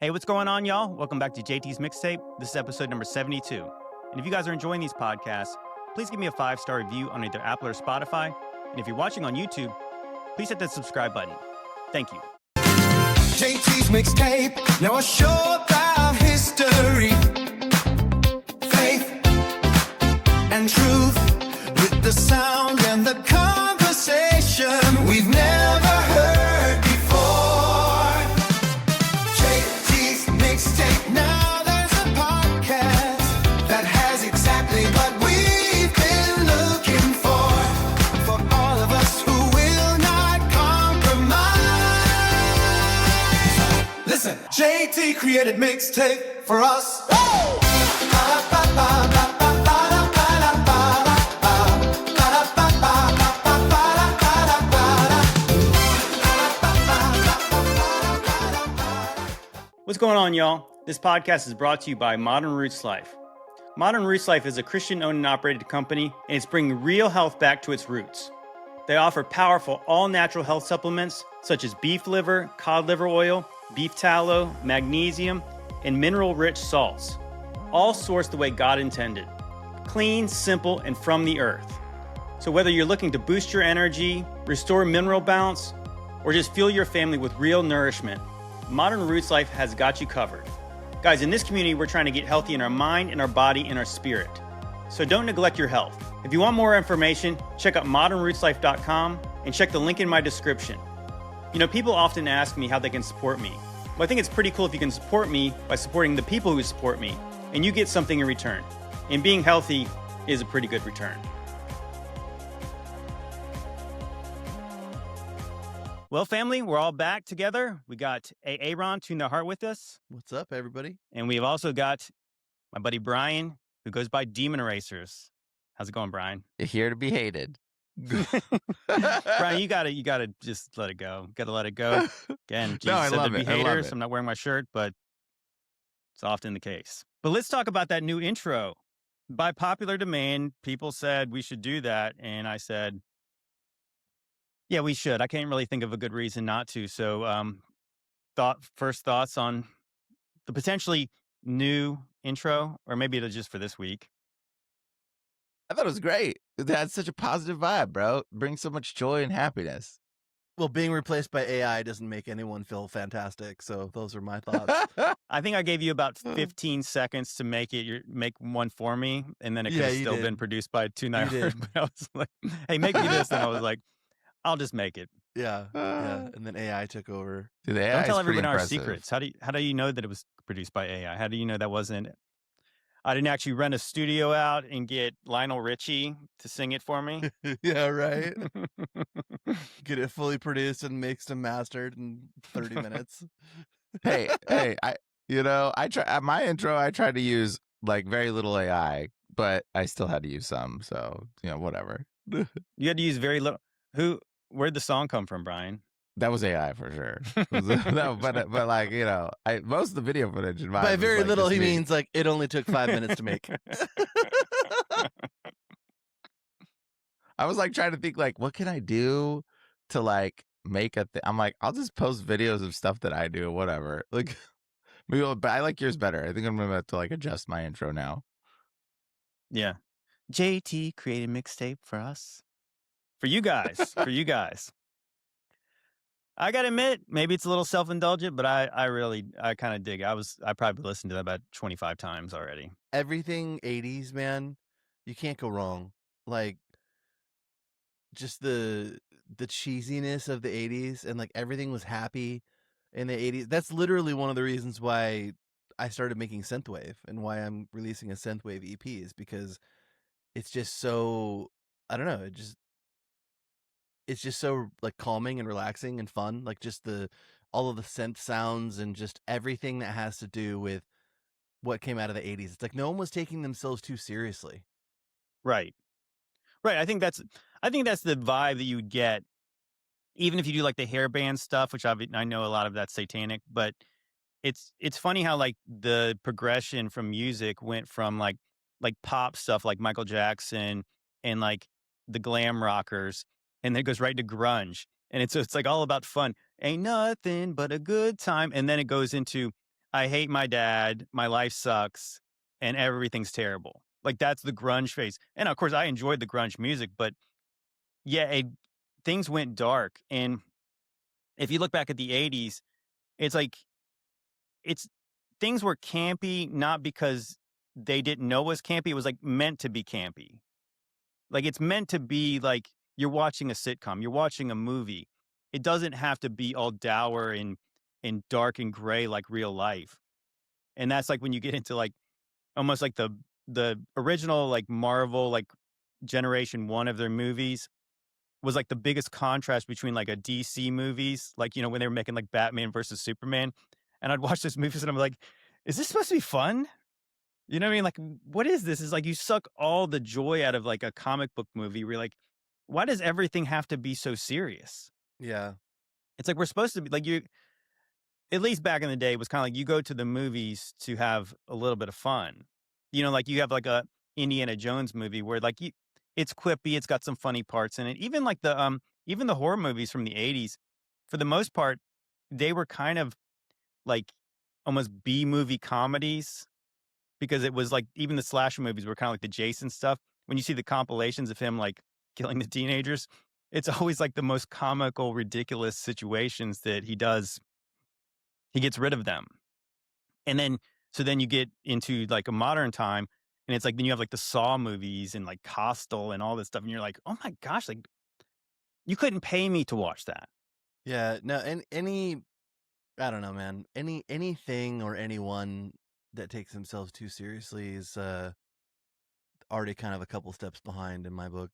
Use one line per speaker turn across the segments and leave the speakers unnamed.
Hey, what's going on, y'all? Welcome back to JT's Mixtape. This is episode number 72. And if you guys are enjoying these podcasts, please give me a 5-star review on either Apple or Spotify. And if you're watching on YouTube, please hit that subscribe button. Thank you.
JT's Mixtape, now a show about history, faith, and truth, with the sound and the conversation we've never heard before. JT's Mixtape, now there's a podcast that has exactly what we've been looking for all of us who will not compromise. Listen, JT created Mixtape for us.
What's going on, y'all? This podcast is brought to you by Modern Roots Life. Modern Roots Life is a Christian-owned and operated company, and it's bringing real health back to its roots. They offer powerful, all-natural health supplements such as beef liver, cod liver oil, beef tallow, magnesium, and mineral-rich salts, all sourced the way God intended. Clean, simple, and from the earth. So whether you're looking to boost your energy, restore mineral balance, or just fuel your family with real nourishment, Modern Roots Life has got you covered. Guys, in this community, we're trying to get healthy in our mind, in our body, and our spirit. So don't neglect your health. If you want more information, check out modernrootslife.com and check the link in my description. You know, people often ask me how they can support me. Well, I think it's pretty cool if you can support me by supporting the people who support me, and you get something in return. And being healthy is a pretty good return. Well, family, we're all back together. We got Aaron Tune the Heart with us.
What's up, everybody?
And we've also got my buddy Brian, who goes by Demon Erasers. How's it going, Brian?
You're here to be hated.
Brian, you gotta just let it go. Gotta let it go. Again, Jesus
No, I
said
love
to be
it. I love
haters.
it.
I'm not wearing my shirt, but it's often the case. But let's talk about that new intro. By popular demand, people said we should do that, and I said, yeah, we should. I can't really think of a good reason not to. So, first thoughts on the potentially new intro, or maybe it's just for this week.
I thought it was great. It had such a positive vibe, bro. Brings so much joy and happiness.
Well, being replaced by AI doesn't make anyone feel fantastic, so those are my thoughts.
I think I gave you about 15 seconds to make one for me, and then it could have
you
still
did.
been produced by Tune the
You
Heart.
did.
But I was like, hey, make me this. And I was like, I'll just make it.
Yeah, and then AI took over.
Dude, the AI
Don't
is
tell
pretty
everyone our
impressive.
secrets. How do you know that it was produced by AI? How do you know that wasn't? I didn't actually rent a studio out and get Lionel Richie to sing it for me.
Yeah, right. Get it fully produced and mixed and mastered in 30 minutes.
hey, I try my intro. I tried to use like very little AI, but I still had to use some. So whatever.
You had to use very little. Where'd the song come from, Brian?
That was AI for sure. No, but like most of the video footage in
By very little, he
means.
means like it only took 5 minutes to make.
I was like trying to think like what can I do to like make a thing. I'm like I'll just post videos of stuff that I do, whatever. Like maybe but I like yours better. I think I'm gonna have to like adjust my intro now.
Yeah. JT created Mixtape for us. For you guys. For you guys. I gotta admit, maybe it's a little self-indulgent, but I kind of dig it. I probably listened to that about 25 times already.
Everything 80s, man, you can't go wrong. Like just the cheesiness of the 80s, and like everything was happy in the 80s. That's literally one of the reasons why I started making synthwave and why I'm releasing a synthwave EP, is because it's just so, I don't know, it's just so like calming and relaxing and fun. Like just all of the synth sounds and just everything that has to do with what came out of the 80s. It's like no one was taking themselves too seriously.
Right. I think that's the vibe that you would get, even if you do like the hairband stuff, which I know a lot of that's satanic, but it's funny how like the progression from music went from like pop stuff like Michael Jackson and like the glam rockers, and then it goes right to grunge, and it's like all about fun. Ain't nothing but a good time, and then it goes into I hate my dad, my life sucks, and everything's terrible. Like that's the grunge phase. And of course, I enjoyed the grunge music, but yeah, things went dark. And if you look back at the 80s, it's like it's things were campy not because they didn't know it was campy. It was like meant to be campy. Like it's meant to be like you're watching a sitcom, you're watching a movie. It doesn't have to be all dour and dark and gray like real life. And that's like when you get into like almost like the original like Marvel like generation 1 of their movies was like the biggest contrast between like a DC movies, like when they were making like Batman versus Superman. And I'd watch those movies and I'm like, is this supposed to be fun? You know what I mean? Like, what is this? It's like you suck all the joy out of like a comic book movie where you're like, why does everything have to be so serious?
Yeah.
It's like we're supposed to be like at least back in the day, it was kind of like you go to the movies to have a little bit of fun. Like you have like a Indiana Jones movie where like it's quippy, it's got some funny parts in it. Even like even the horror movies from the 80s, for the most part, they were kind of like almost B-movie comedies because it was like even the slasher movies were kind of like the Jason stuff. When you see the compilations of him like killing the teenagers, it's always like the most comical, ridiculous situations that he does. He gets rid of them. And then, so then you get into like a modern time and it's like, then you have like the Saw movies and like Hostel and all this stuff. And you're like, oh my gosh, like you couldn't pay me to watch that.
Yeah. No, and I don't know, man. Anything or anyone that takes themselves too seriously is already kind of a couple steps behind in my book.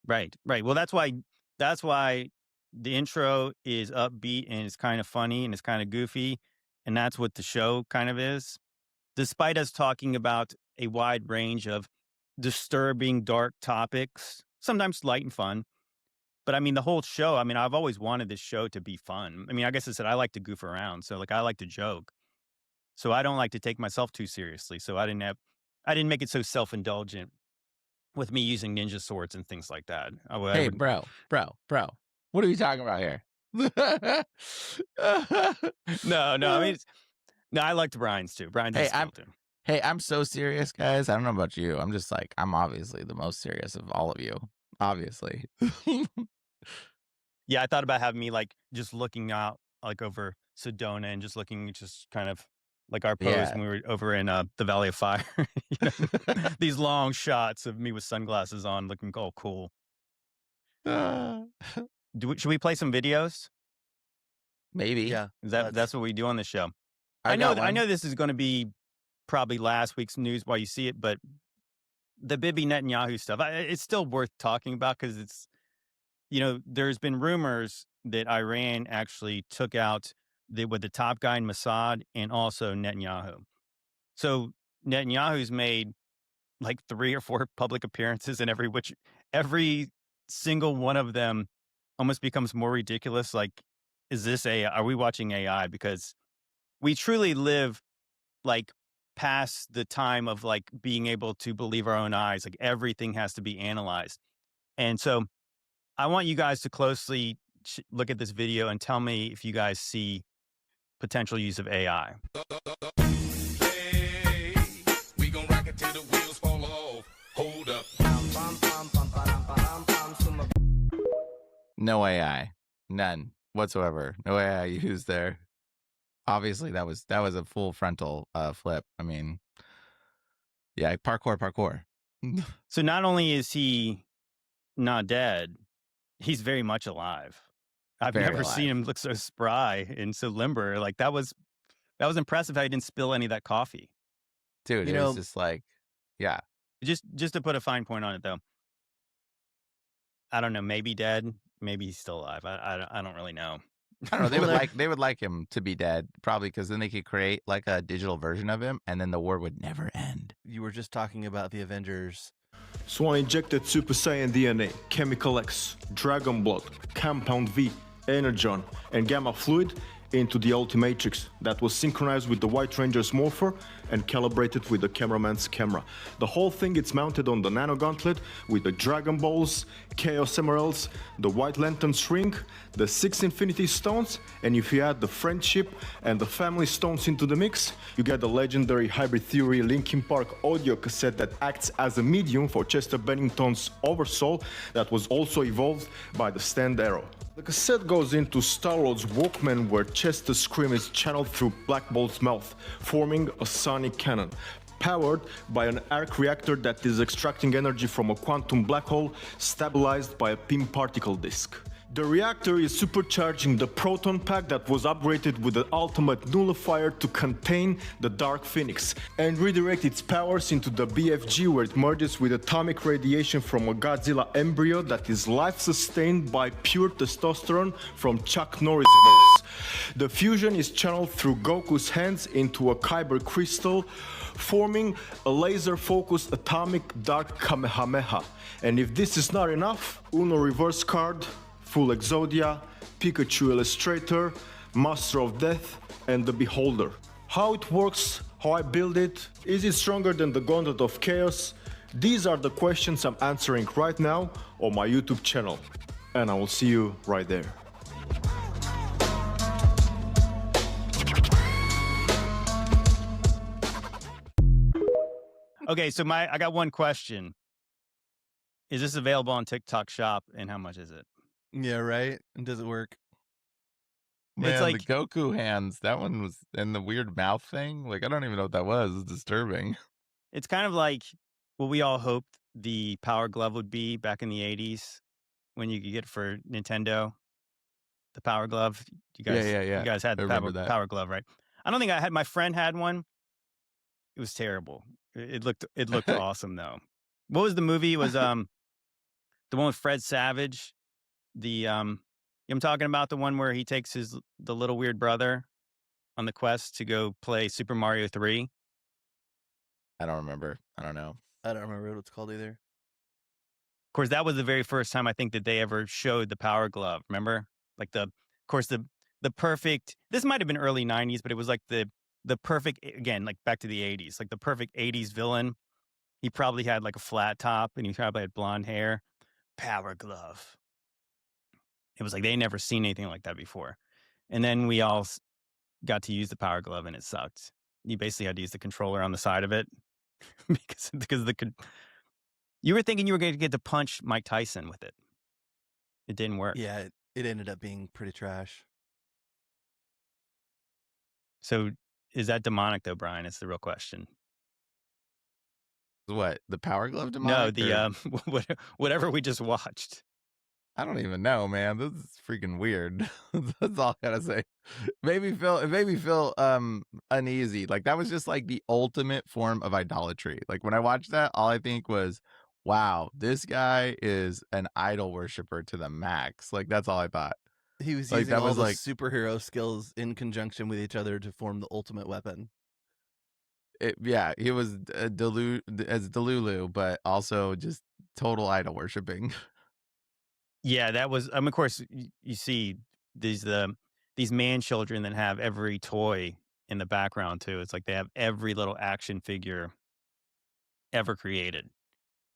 Right. Well, that's why the intro is upbeat and it's kind of funny and it's kind of goofy. And that's what the show kind of is. Despite us talking about a wide range of disturbing, dark topics, sometimes light and fun. But I mean, the whole show, I mean, I've always wanted this show to be fun. I mean, I guess I said I like to goof around. So like I like to joke. So I don't like to take myself too seriously. So I didn't make it so self-indulgent with me using ninja swords and things like that.
Hey, bro. What are we talking about here?
No. I mean, I liked Brian's too. Brian's
Hey, I'm so serious, guys. I don't know about you. I'm just like, I'm obviously the most serious of all of you. Obviously.
Yeah, I thought about having me like just looking out like over Sedona and just looking just kind of like our pose when we were over in the Valley of Fire. These long shots of me with sunglasses on looking all cool. Should we play some videos?
Maybe.
Yeah.
That's what we do on the show.
I
know this is going to be probably last week's news while you see it, but the Bibi Netanyahu stuff, it's still worth talking about because it's, there's been rumors that Iran actually took out the top guy in Mossad and also Netanyahu. So Netanyahu's made like 3 or 4 public appearances, and every single one of them almost becomes more ridiculous. Like, is this AI? Are we watching AI? Because we truly live like past the time of like being able to believe our own eyes. Like everything has to be analyzed. And so I want you guys to closely look at this video and tell me if you guys see potential use of AI.
Hey, we gon' rock it till the wheels fall off. Hold up.
No AI. None whatsoever. No AI used there. Obviously, that was a full frontal flip. I mean, yeah, parkour.
So not only is he not dead, he's very much alive. I've never seen him look so spry and so limber. Like that was impressive how he didn't spill any of that coffee.
Dude, it was just like, yeah.
Just to put a fine point on it though. I don't know, maybe dead, maybe he's still alive. I don't really know.
I don't know. They would like him to be dead, probably because then they could create like a digital version of him, and then the war would never end.
You were just talking about the Avengers.
Swan injected Super Saiyan DNA, Chemical X, Dragon Blood, Compound V, Energon, and Gamma Fluid, into the Ultimatrix that was synchronized with the White Ranger's morpher and calibrated with the cameraman's camera. The whole thing is mounted on the Nano Gauntlet with the Dragon Balls, Chaos Emeralds, the White Lantern's ring, the 6 Infinity Stones, and if you add the Friendship and the Family Stones into the mix, you get the legendary Hybrid Theory Linkin Park audio cassette that acts as a medium for Chester Bennington's Oversoul that was also evolved by the Stand Arrow. The cassette goes into Star-Lord's Walkman where Chester's scream is channeled through Black Bolt's mouth, forming a sonic cannon. Powered by an arc reactor that is extracting energy from a quantum black hole stabilized by a PIM particle disk. The reactor is supercharging the proton pack that was upgraded with the ultimate nullifier to contain the Dark Phoenix and redirect its powers into the BFG where it merges with atomic radiation from a Godzilla embryo that is life-sustained by pure testosterone from Chuck Norris balls. The fusion is channeled through Goku's hands into a Kyber crystal, forming a laser-focused atomic dark Kamehameha. And if this is not enough, Uno reverse card, Full Exodia, Pikachu Illustrator, Master of Death, and the Beholder. How it works, how I build it, is it stronger than the Gauntlet of Chaos? These are the questions I'm answering right now on my YouTube channel. And I will see you right there.
Okay, so I got one question. Is this available on TikTok Shop, and how much is it?
Yeah, right? And does it work?
Man,
like-
the Goku hands, that one was, and the weird mouth thing, like I don't even know what that was. It's disturbing.
It's kind of like what we all hoped the Power Glove would be back in the 80s when you could get for Nintendo. The Power Glove. You guys,
Yeah.
You guys had
I
the
remember that.
Power Glove, right? I don't think I had. My friend had one. It was terrible. It looked awesome though. What was the movie? It was the one with Fred Savage. I'm talking about the one where he takes the little weird brother on the quest to go play Super Mario 3.
I don't remember. I don't know.
I don't remember what it's called either.
Of course, that was the very first time I think that they ever showed the Power Glove. Remember, like the perfect. This might have been early 90s, but it was like the perfect, again, like back to the 80s, like the perfect 80s villain. He probably had like a flat top and he probably had blonde hair. Power Glove. It was like they never seen anything like that before. And then we all got to use the Power Glove and it sucked. You basically had to use the controller on the side of it because you were thinking you were going to get to punch Mike Tyson with it. It didn't work.
Yeah, it ended up being pretty trash.
So is that demonic though, Brian? It's the real question.
What, the Power Glove
No,
demonic?
the whatever we just watched.
I don't even know, man. This is freaking weird. That's all I gotta say. It made me feel uneasy. Like that was just like the ultimate form of idolatry. Like when I watched that, all I think was, wow, this guy is an idol worshiper to the max. Like that's all I thought.
He was
Like,
using
that
all
was
the
like-
superhero skills in conjunction with each other to form the ultimate weapon.
He was as Delulu, but also just total idol worshiping.
Yeah, that was. Of course, you see these man children that have every toy in the background too. It's like they have every little action figure ever created.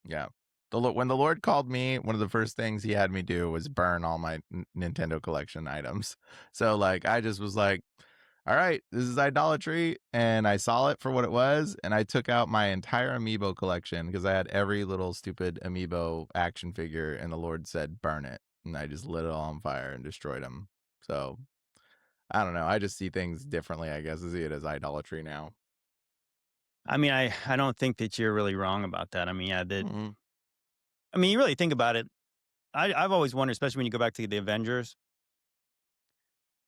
Yeah. When the Lord called me, one of the first things he had me do was burn all my Nintendo collection items. So like I just was like, all right, this is idolatry. And I saw it for what it was. And I took out my entire amiibo collection because I had every little stupid amiibo action figure. And the Lord said, burn it. And I just lit it all on fire and destroyed them. So I don't know. I just see things differently, I guess. I see it as idolatry now.
I mean, I don't think that you're really wrong about that. I mean, yeah,
Mhm.
I mean, you really think about it. I've always wondered, especially when you go back to the Avengers,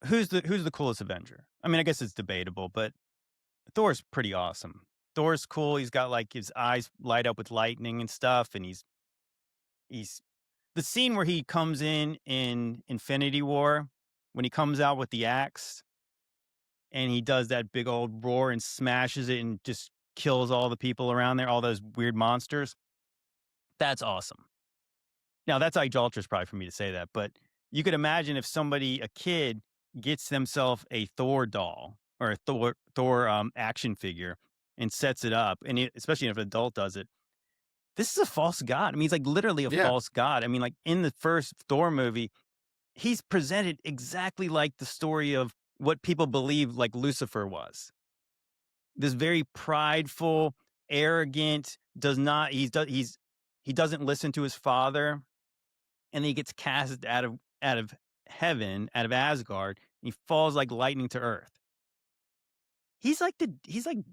who's the coolest Avenger? I mean, I guess it's debatable, but Thor's pretty awesome. Thor's cool. He's got like his eyes light up with lightning and stuff, and he's the scene where he comes in Infinity War when he comes out with the axe and he does that big old roar and smashes it and just kills all the people around there, all those weird monsters. That's awesome. Now, that's idolatrous probably for me to say that, but you could imagine if a kid gets himself a Thor doll or a Thor action figure and sets it up, and especially if an adult does it, this is a false god. I mean, he's like literally a
Yeah.
false god. I mean, like in the first Thor movie, he's presented exactly like the story of what people believe like Lucifer was. This very prideful, arrogant, he doesn't listen to his father, and he gets cast out of heaven, out of Asgard, and he falls like lightning to earth. He's like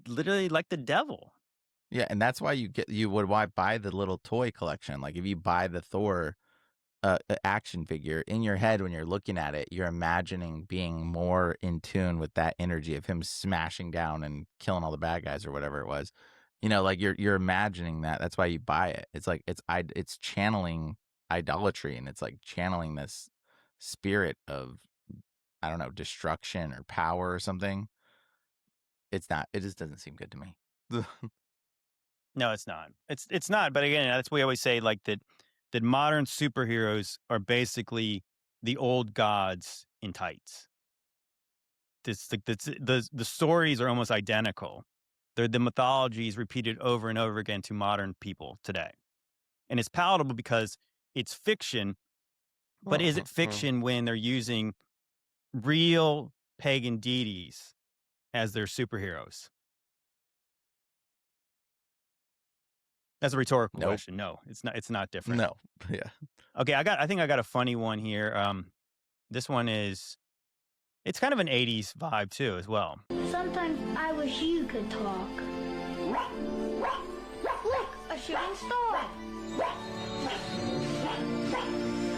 literally like the devil.
Yeah, and that's why you would buy the little toy collection. Like if you buy the Thor action figure, in your head when you're looking at it, you're imagining being more in tune with that energy of him smashing down and killing all the bad guys or whatever it was. You know, like you're imagining that. That's why you buy it. It's like it's channeling idolatry, and it's like channeling this spirit of, I don't know, destruction or power or something. It's not. It just doesn't seem good to me.
No, it's not. It's not. But again, that's what we always say, like that modern superheroes are basically the old gods in tights. The stories are almost identical. The mythology is repeated over and over again to modern people today, and it's palatable because it's fiction. But is it fiction when they're using real pagan deities as their superheroes? That's a rhetorical
Nope.
question. No, it's not. It's not different.
No. Yeah.
Okay, I think I got a funny one here. This one it's kind of an 80s vibe too as well.
Sometimes I wish you could talk. Look, a shooting star.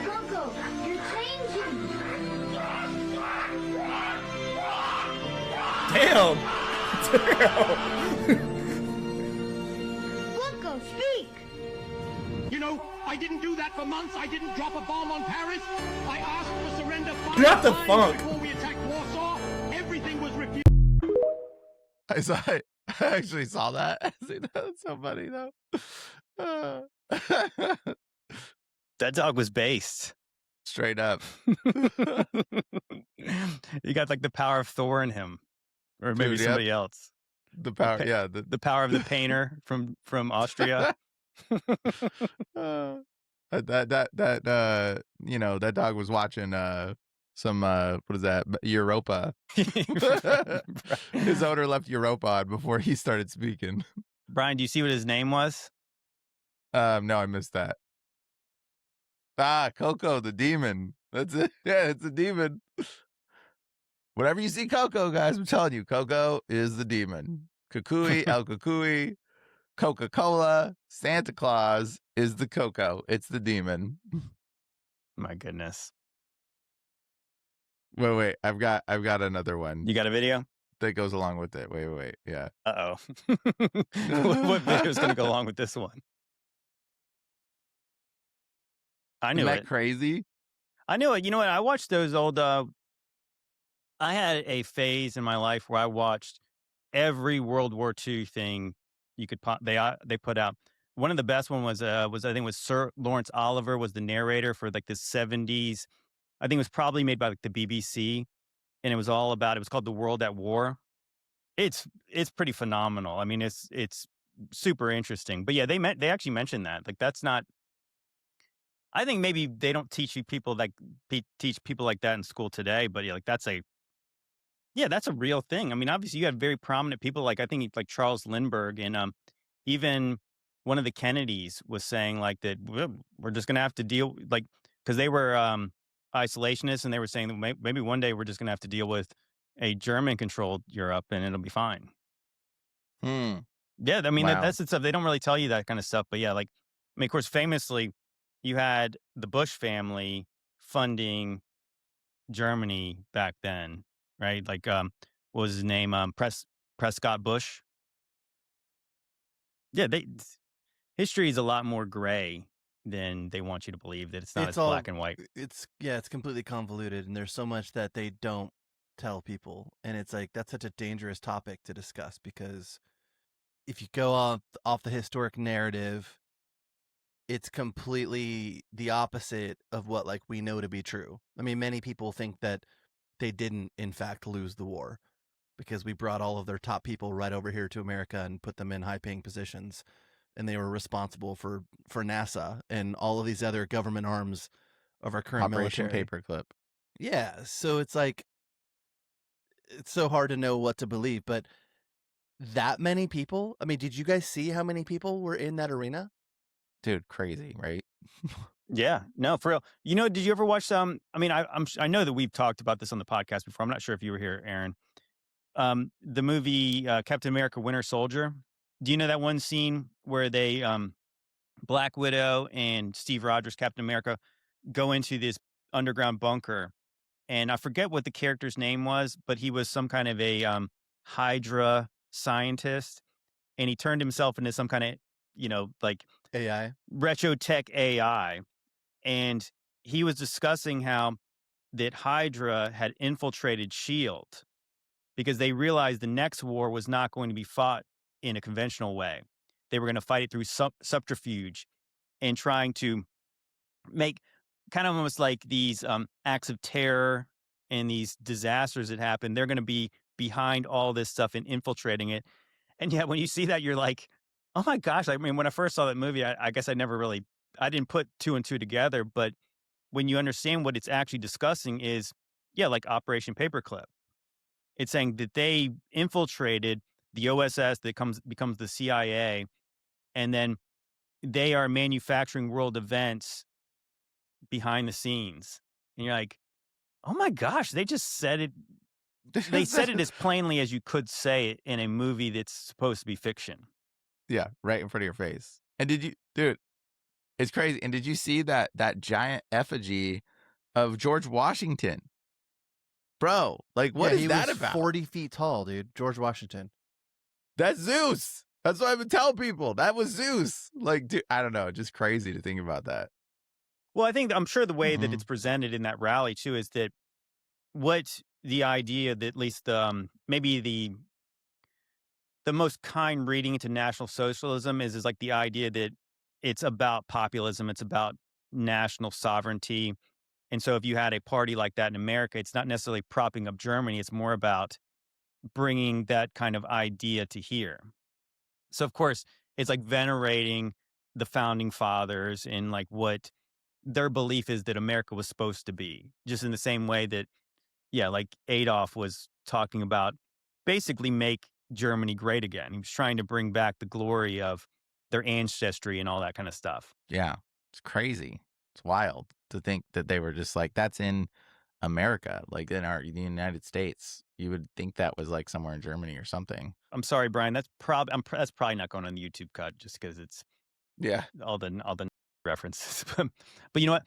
Coco, you're changing.
Damn!
Coco, speak.
You know, I didn't do that for months. I didn't drop a bomb on Paris. I asked for surrender 5
Drop the
times
funk.
before we attacked Warsaw. Everything was refused.
I actually saw that. That's so funny though.
That dog was based.
Straight up.
You got like the power of Thor in him, or maybe
Dude, yep.
somebody else.
The power,
pa-
yeah.
The power of the painter from Austria.
That you know, that dog was watching some what is that, Europa. His owner left Europa on before he started speaking.
Brian, do you see what his name was?
No, I missed that. Coco the demon. That's it. Yeah, it's a demon. Whenever you see Coco, guys, I'm telling you, Coco is the demon. Kukui, El Kukui, Coca-Cola, Santa Claus is the Coco. It's the demon.
My goodness.
Wait. I've got another one
You got a video?
that goes along with it. Wait. Yeah.
Uh-oh. What video is going to go along with this one? I knew
Isn't that
it.
crazy?
I knew it. You know what? I watched those old. I had a phase in my life where I watched every World War II thing you could they put out. One of the best one was I think it was Sir Lawrence Oliver was the narrator for like the 70s. I think it was probably made by like the BBC, and it was called The World at War. It's pretty phenomenal. I mean, it's super interesting. But yeah, they actually mentioned that. Like that's not. I think maybe they don't teach people like that in school today, but yeah, like that's a real thing. I mean, obviously you have very prominent people like I think like Charles Lindbergh and even one of the Kennedys was saying like that we're just gonna have to deal like because they were isolationists and they were saying that maybe one day we're just gonna have to deal with a German-controlled Europe and it'll be fine. Yeah, I mean
Wow.
that's the stuff they don't really tell you that kind of stuff, but yeah, like I mean, of course, famously. You had the Bush family funding Germany back then, right? Like, what was his name? Prescott Bush. Yeah, history is a lot more gray than they want you to believe. That it's not as black and white.
It's completely convoluted, and there's so much that they don't tell people, and it's like that's such a dangerous topic to discuss because if you go off the historic narrative, it's completely the opposite of what like we know to be true. I mean, many people think that they didn't, in fact, lose the war because we brought all of their top people right over here to America and put them in high-paying positions, and they were responsible for NASA and all of these other government arms of our current
Operation
military.
Paperclip.
Yeah, so it's like it's so hard to know what to believe, but that many people? I mean, did you guys see how many people were in that arena?
Dude, crazy, right?
Yeah, no, for real. Did you ever watch I mean, I know that we've talked about this on the podcast before. I'm not sure if you were here, Aaron. The movie Captain America: Winter Soldier. Do you know that one scene where they Black Widow and Steve Rogers, Captain America, go into this underground bunker, and I forget what the character's name was, but he was some kind of a Hydra scientist, and he turned himself into some kind of like
AI.
retro tech AI. And he was discussing how that Hydra had infiltrated S.H.I.E.L.D. because they realized the next war was not going to be fought in a conventional way. They were going to fight it through subterfuge and trying to make kind of almost like these acts of terror and these disasters that happen. They're going to be behind all this stuff and infiltrating it. And yet when you see that, you're like, oh my gosh. I mean, when I first saw that movie, I guess I didn't put two and two together. But when you understand what it's actually discussing is, like Operation Paperclip. It's saying that they infiltrated the OSS that becomes the CIA, and then they are manufacturing world events behind the scenes. And you're like, oh my gosh, they just said it. They said it as plainly as you could say it in a movie that's supposed to be fiction.
Yeah, right in front of your face. And dude, it's crazy. And did you see that giant effigy of George Washington? Bro, like, what is that about?
40 feet tall, dude. George Washington.
That's Zeus. That's what I've been telling people. That was Zeus. Like, dude, I don't know. Just crazy to think about that.
Well, I'm sure the way that it's presented in that rally too is that what the idea that at least maybe the most kind reading into National Socialism is like the idea that it's about populism, it's about national sovereignty. And so if you had a party like that in America, it's not necessarily propping up Germany, it's more about bringing that kind of idea to here. So of course, it's like venerating the founding fathers and like what their belief is that America was supposed to be, just in the same way that, like Adolf was talking about basically make Germany great again. He was trying to bring back the glory of their ancestry and all that kind of stuff.
Yeah, it's crazy. It's wild to think that they were just like, that's in America, like in the United States. You would think that was like somewhere in Germany or something.
I'm sorry, Brian. That's probably not going on the YouTube cut just because it's all the references. But you know what?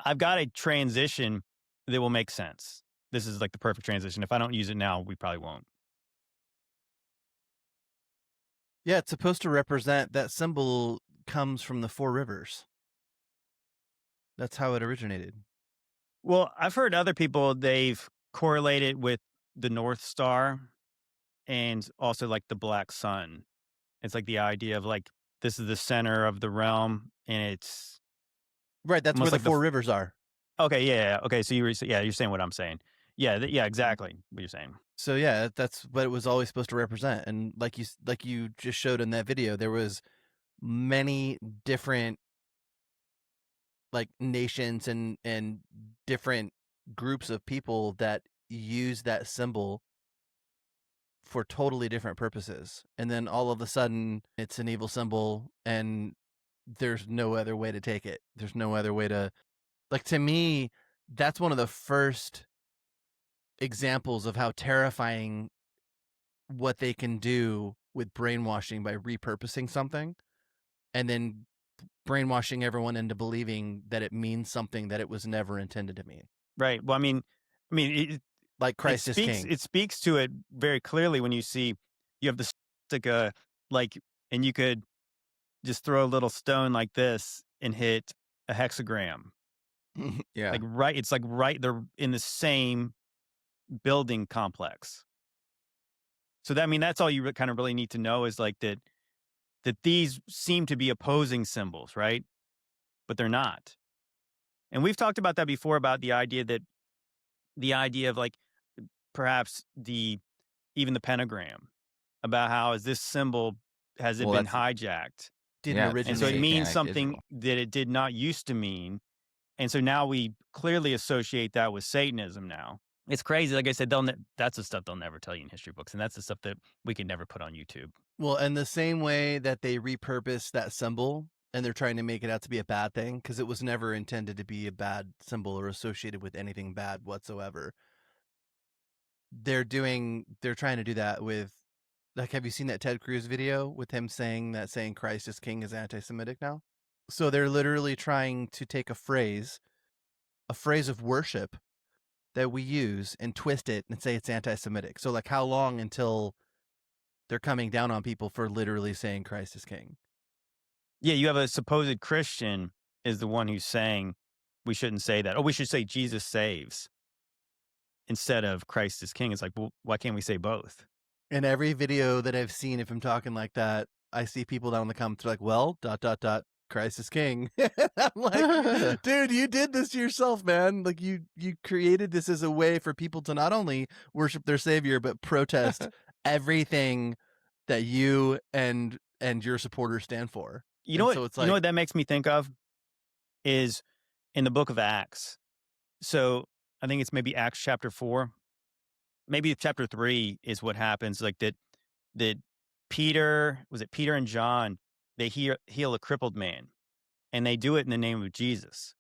I've got a transition that will make sense. This is like the perfect transition. If I don't use it now, we probably won't.
Yeah, it's supposed to represent that symbol comes from the Four Rivers. That's how it originated.
Well, I've heard other people, they've correlated with the North Star and also like the Black Sun. It's like the idea of like, this is the center of the realm and it's
right. That's where
like
the Four Rivers are.
Okay. Yeah. Okay. So you're saying what I'm saying. Yeah. Yeah, exactly what you're saying.
So yeah, that's what it was always supposed to represent. And like you just showed in that video, there was many different like nations and different groups of people that use that symbol for totally different purposes. And then all of a sudden it's an evil symbol and there's no other way to take it. There's no other way to, like, to me, that's one of the first examples of how terrifying what they can do with brainwashing by repurposing something and then brainwashing everyone into believing that it means something that it was never intended to mean.
Right. Well, I mean,
like Christ is king.
It speaks to it very clearly when you see you have the swastika, like, and you could just throw a little stone like this and hit a hexagram.
Yeah.
Like, right. It's like right. They're in the same building complex. So that, I mean, that's all you kind of really need to know is like that these seem to be opposing symbols, right? But they're not. And we've talked about that before, about the idea of like perhaps even the pentagram, about how is this symbol, has it
Well,
been
that's-
hijacked?
Didn't
Yeah, it's
And so it
originate.
means
satanic
something
Israel.
that it did not used to mean. And so now we clearly associate that with Satanism now. It's crazy. Like I said, that's the stuff they'll never tell you in history books. And that's the stuff that we can never put on YouTube.
Well, and the same way that they repurpose that symbol and they're trying to make it out to be a bad thing because it was never intended to be a bad symbol or associated with anything bad whatsoever. They're trying to do that with, like, have you seen that Ted Cruz video with him saying Christ is king is anti-Semitic now? So they're literally trying to take a phrase of worship that we use and twist it and say it's anti-Semitic. So like, how long until they're coming down on people for literally saying Christ is king?
Yeah, you have a supposed Christian is the one who's saying we shouldn't say that. Oh, we should say Jesus saves instead of Christ is king. It's like, well, why can't we say both?
In every video that I've seen, if I'm talking like that, I see people down in the comments like, well, ... Christ is king. I'm like, dude, you did this to yourself, man. Like you created this as a way for people to not only worship their savior, but protest everything that you and your supporters stand for.
You know what?
So it's
You
like,
know what that makes me think of is in the book of Acts. So I think it's maybe Acts chapter 4, maybe chapter 3 is what happens. Like that Peter and John, they heal a crippled man, and they do it in the name of Jesus.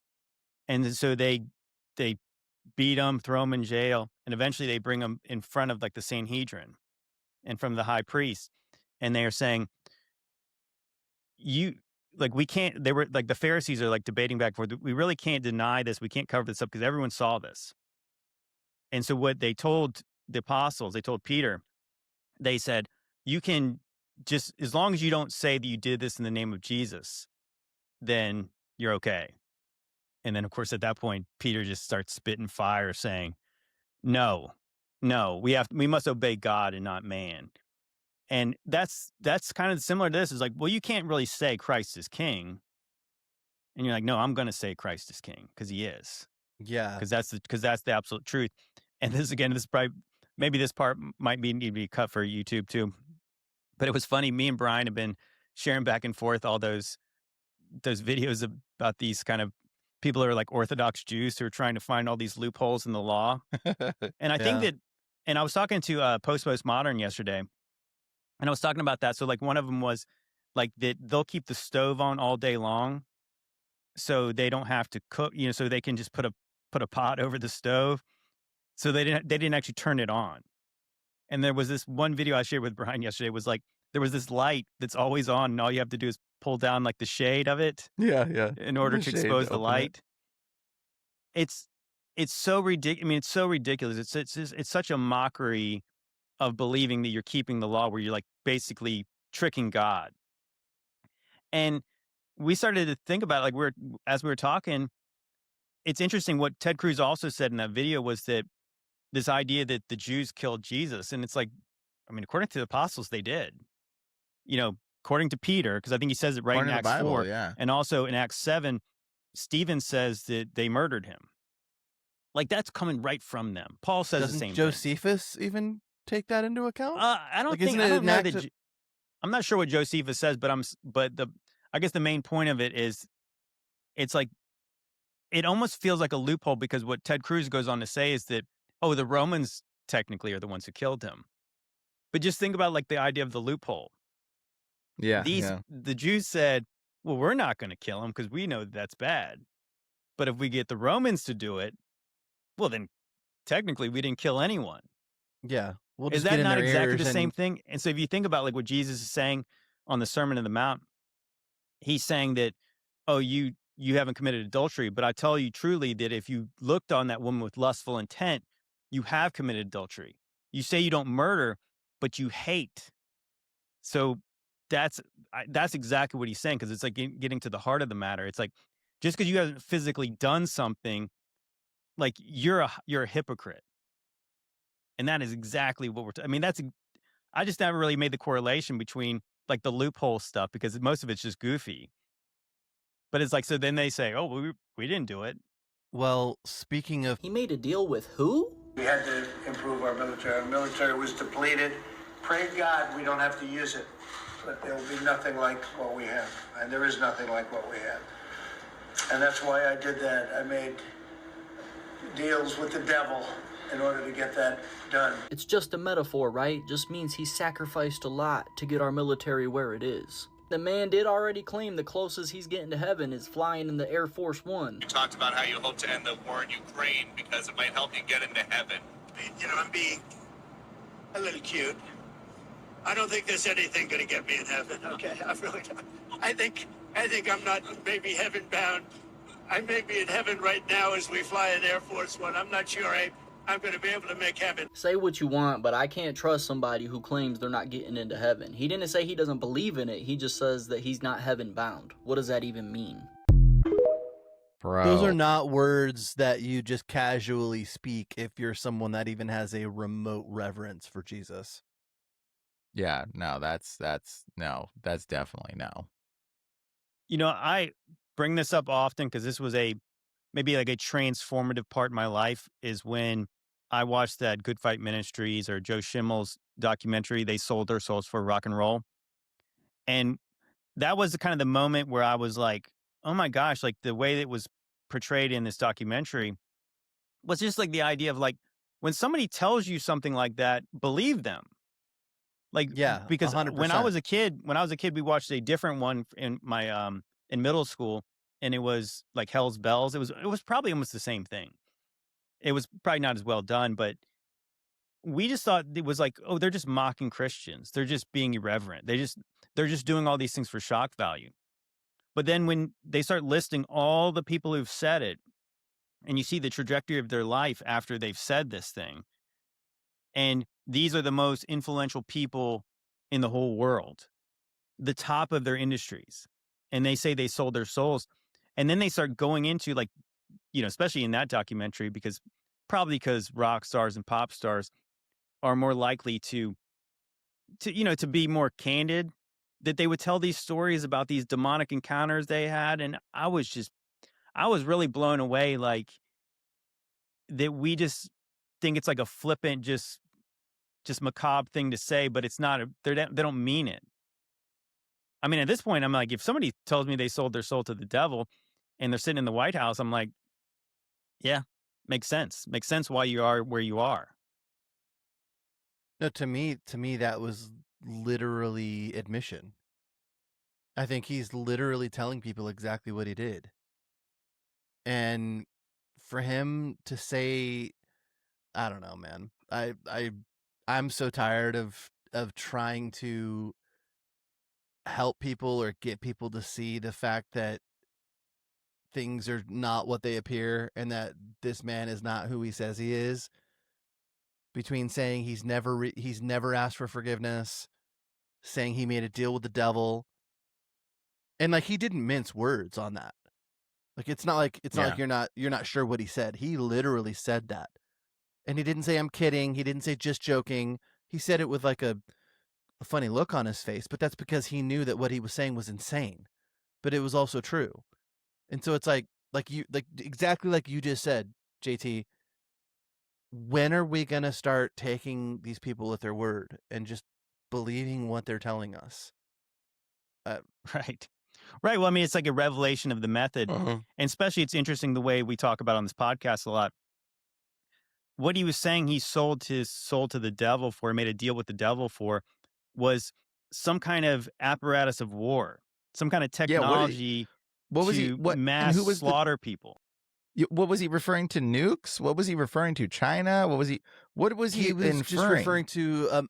And so they beat him, throw him in jail, and eventually they bring him in front of like the Sanhedrin and from the high priest, and they are saying, we can't, they were like, the Pharisees are like debating back and forth. We really can't deny this. We can't cover this up because everyone saw this. And so what they told the apostles, they told Peter, they said, you can just, as long as you don't say that you did this in the name of Jesus, then you're okay. And then of course at that point, Peter just starts spitting fire saying, no, we must obey God and not man. And that's kind of similar to this. Is like, well, you can't really say Christ is king. And you're like, no, I'm going to say Christ is king because he is.
yeah,
Because that's the absolute truth. And this probably, maybe this part might need to be cut for YouTube too. But it was funny. Me and Brian have been sharing back and forth all those videos about these kind of people who are like Orthodox Jews who are trying to find all these loopholes in the law. And I think that, and I was talking to Postmodern yesterday, and I was talking about that. So like one of them was like that they'll keep the stove on all day long, so they don't have to cook. So they can just put a pot over the stove. So they didn't actually turn it on. And there was this one video I shared with Brian yesterday. Was like there was this light that's always on, and all you have to do is pull down like the shade of it.
yeah,
In order to expose the light. It's so ridiculous. I mean, it's so ridiculous. It's such a mockery of believing that you're keeping the law, where you're like basically tricking God. And we started to think about, like, as we were talking, it's interesting what Ted Cruz also said in that video was that this idea that the Jews killed Jesus. And it's like, I mean, according to the apostles, they did. According to Peter, because I think he says it right
According
in
to
Acts
the Bible,
4.
yeah.
And also in Acts 7, Stephen says that they murdered him. Like, that's coming right from them. Paul says the same thing.
Josephus even take that into account?
I don't
Like,
think,
isn't
I
it
don't
an
know
act
that,
of-
I'm not sure what Josephus says, I guess the main point of it is, it's like, it almost feels like a loophole, because what Ted Cruz goes on to say is that, the Romans technically are the ones who killed him. But just think about like the idea of the loophole.
Yeah.
The Jews said, well, we're not going to kill him because we know that's bad. But if we get the Romans to do it, well, then technically we didn't kill anyone.
Yeah. We'll
Is
just get
that
in
not
their
exactly
ears
the same
and-
thing? And so if you think about like what Jesus is saying on the Sermon on the Mount, he's saying that, you haven't committed adultery, but I tell you truly that if you looked on that woman with lustful intent, you have committed adultery. You say you don't murder, but you hate. So that's exactly what he's saying, because it's like getting to the heart of the matter. It's like, just because you haven't physically done something, like you're a hypocrite. And that is exactly what I just never really made the correlation between like the loophole stuff, because most of it's just goofy. But it's like, so then they say, we didn't do it.
Well, speaking of
He made a deal with who? We had to improve our military. Our military was depleted. Pray God we don't have to use it, but there will be nothing like what we have, and there is nothing like what we have. And that's why I did that. I made deals with the devil in order to get that done.
It's just a metaphor, right? Just means he sacrificed a lot to get our military where it is. The man did already claim the closest he's getting to heaven is flying in the Air Force One.
You talked about how you hope to end the war in Ukraine because it might help you get into heaven.
You know, I'm being a little cute. I don't think there's anything going to get me in heaven, okay? I really don't. I think I'm not maybe heaven bound. I may be in heaven right now as we fly an Air Force One. I'm not sure I'm going to be able to make heaven.
Say what you want, but I can't trust somebody who claims they're not getting into heaven. He didn't say he doesn't believe in it. He just says that he's not heaven bound. What does that even mean?
Bro.
Those are not words that you just casually speak if you're someone that even has a remote reverence for Jesus.
Yeah, no, that's definitely no.
You know, I bring this up often because this was maybe like a transformative part in my life, is when I watched that Good Fight Ministries or Joe Schimmel's documentary, They Sold Their Souls for Rock and Roll. And that was the moment where I was like, oh my gosh, like the way that it was portrayed in this documentary was just like the idea of like, when somebody tells you something like that, believe them. Like,
Yeah,
because
100%.
when I was a kid, we watched a different one in my, in middle school, and it was like Hell's Bells. It was probably almost the same thing. It was probably not as well done, but we just thought it was like, oh, they're just mocking Christians. They're just being irreverent. They're just doing all these things for shock value. But then when they start listing all the people who've said it, and you see the trajectory of their life after they've said this thing, and these are the most influential people in the whole world, the top of their industries, and they say they sold their souls. And then they start going into like, you know, especially in that documentary, because rock stars and pop stars are more likely to be more candid, that they would tell these stories about these demonic encounters they had. And I was really blown away, like that we just think it's like a flippant, just macabre thing to say, but it's not. They don't mean it. I mean, at this point, I'm like, if somebody tells me they sold their soul to the devil and they're sitting in the White House, I'm like, yeah, makes sense. Makes sense why you are where you are.
No, to me, that was literally admission. I think he's literally telling people exactly what he did. And for him to say, I don't know, man. I'm so tired of trying to help people or get people to see the fact that things are not what they appear and that this man is not who he says he is. Between saying he's never asked for forgiveness, saying he made a deal with the devil, and like he didn't mince words on that. Like it's not like you're not sure what he said. He literally said that. And he didn't say I'm kidding, he didn't say just joking. He said it with like a funny look on his face, but that's because he knew that what he was saying was insane, but it was also true. And so it's like exactly like you just said, JT, when are we going to start taking these people at their word and just believing what they're telling us?
Right. Well, I mean, it's like a revelation of the method. And especially it's interesting the way we talk about on this podcast a lot. What he was saying he sold his soul to the devil for, made a deal with the devil for, was some kind of apparatus of war, some kind of technology mass slaughter people.
What was he referring to? Nukes? What was he referring to? China? What was he inferring?
Just referring to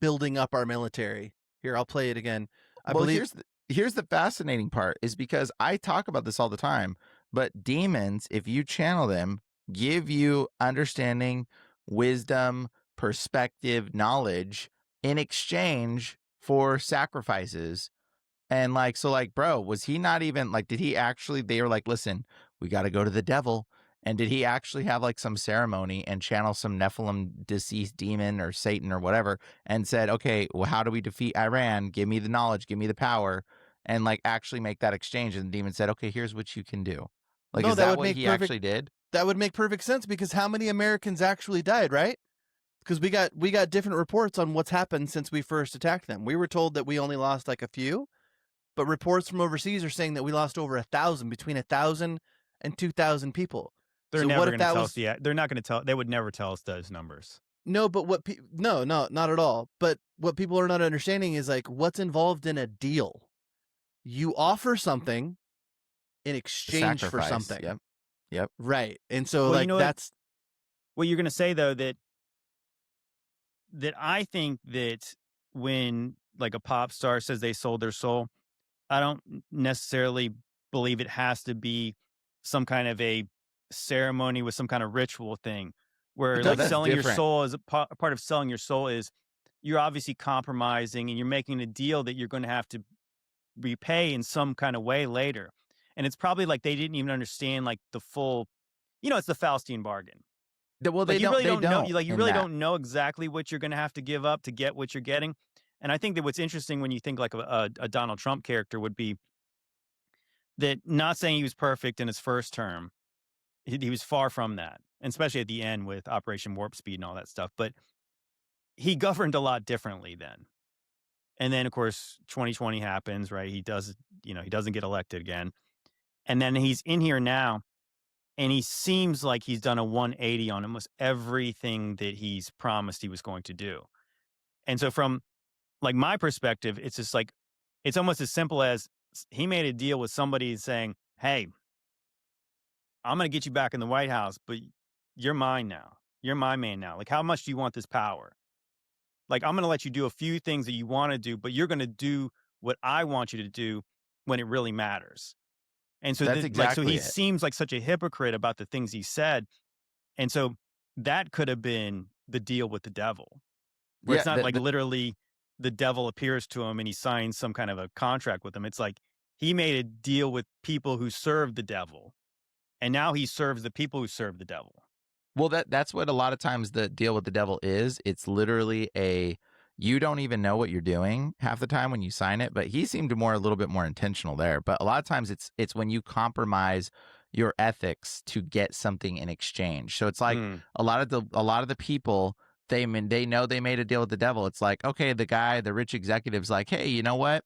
building up our military. Here, I'll play it again. I believe
here's the fascinating part, is because I talk about this all the time, but demons, if you channel them, give you understanding, wisdom, perspective, knowledge in exchange for sacrifices. And like, so like, bro, was he not even like, did he actually, they were like, listen, we got to go to the devil. And did he actually have like some ceremony and channel some Nephilim deceased demon or Satan or whatever and said, okay, well, how do we defeat Iran? Give me the knowledge, give me the power, and like actually make that exchange? And the demon said, okay, here's what you can do. Like,
No,
is
that
that
would
what
make
he
perfect-
actually did?
That would make perfect sense, because how many Americans actually died, right? Because we got different reports on what's happened since we first attacked them. We were told that we only lost like a few, but reports from overseas are saying that we lost over 1,000, between 1,000 and 2,000 people.
They're
So
never
what if
going to
that
tell
was
us the. They're not going to tell. They would never tell us those numbers.
no? But what? No, not at all. But what people are not understanding is like what's involved in a deal. You offer something in exchange for
Sacrifice.
something.
Yep.
Right. And so
Well,
like
you know
that's
what you're going to say though, that I think that when like a pop star says they sold their soul, I don't necessarily believe it has to be some kind of a ceremony with some kind of ritual thing where
No,
like
that's
selling your
different.
soul is a part of selling your soul is you're obviously compromising and you're making a deal that you're going to have to repay in some kind of way later. And it's probably like they didn't even understand like the full, it's the Faustian bargain.
Well, they
Like you
don't.
really don't know.
They
Like you
in
really
that.
don't know exactly what you're going to have to give up to get what you're getting. And I think that what's interesting when you think like a Donald Trump character would be that, not saying he was perfect in his first term, he was far from that, and especially at the end with Operation Warp Speed and all that stuff. But he governed a lot differently then. And then of course 2020 happens, right? He doesn't get elected again, and then he's in here now. And he seems like he's done a 180 on almost everything that he's promised he was going to do. And so from like my perspective, it's just like, it's almost as simple as he made a deal with somebody saying, hey, I'm going to get you back in the White House, but you're mine now. You're my man now. Like, how much do you want this power? Like, I'm going to let you do a few things that you want to do, but you're going to do what I want you to do when it really matters. And so,
That's exactly
so he
it.
seems like such a hypocrite about the things he said. And so that could have been the deal with the devil, where it's not like literally the devil appears to him and he signs some kind of a contract with him. It's like he made a deal with people who serve the devil, and now he serves the people who serve the devil.
Well, that's what a lot of times the deal with the devil is. It's literally you don't even know what you're doing half the time when you sign it, but he seemed a little bit more intentional there. But a lot of times it's when you compromise your ethics to get something in exchange. So it's like a lot of the people, they know they made a deal with the devil. It's like, okay, the rich executive's like, hey, you know what?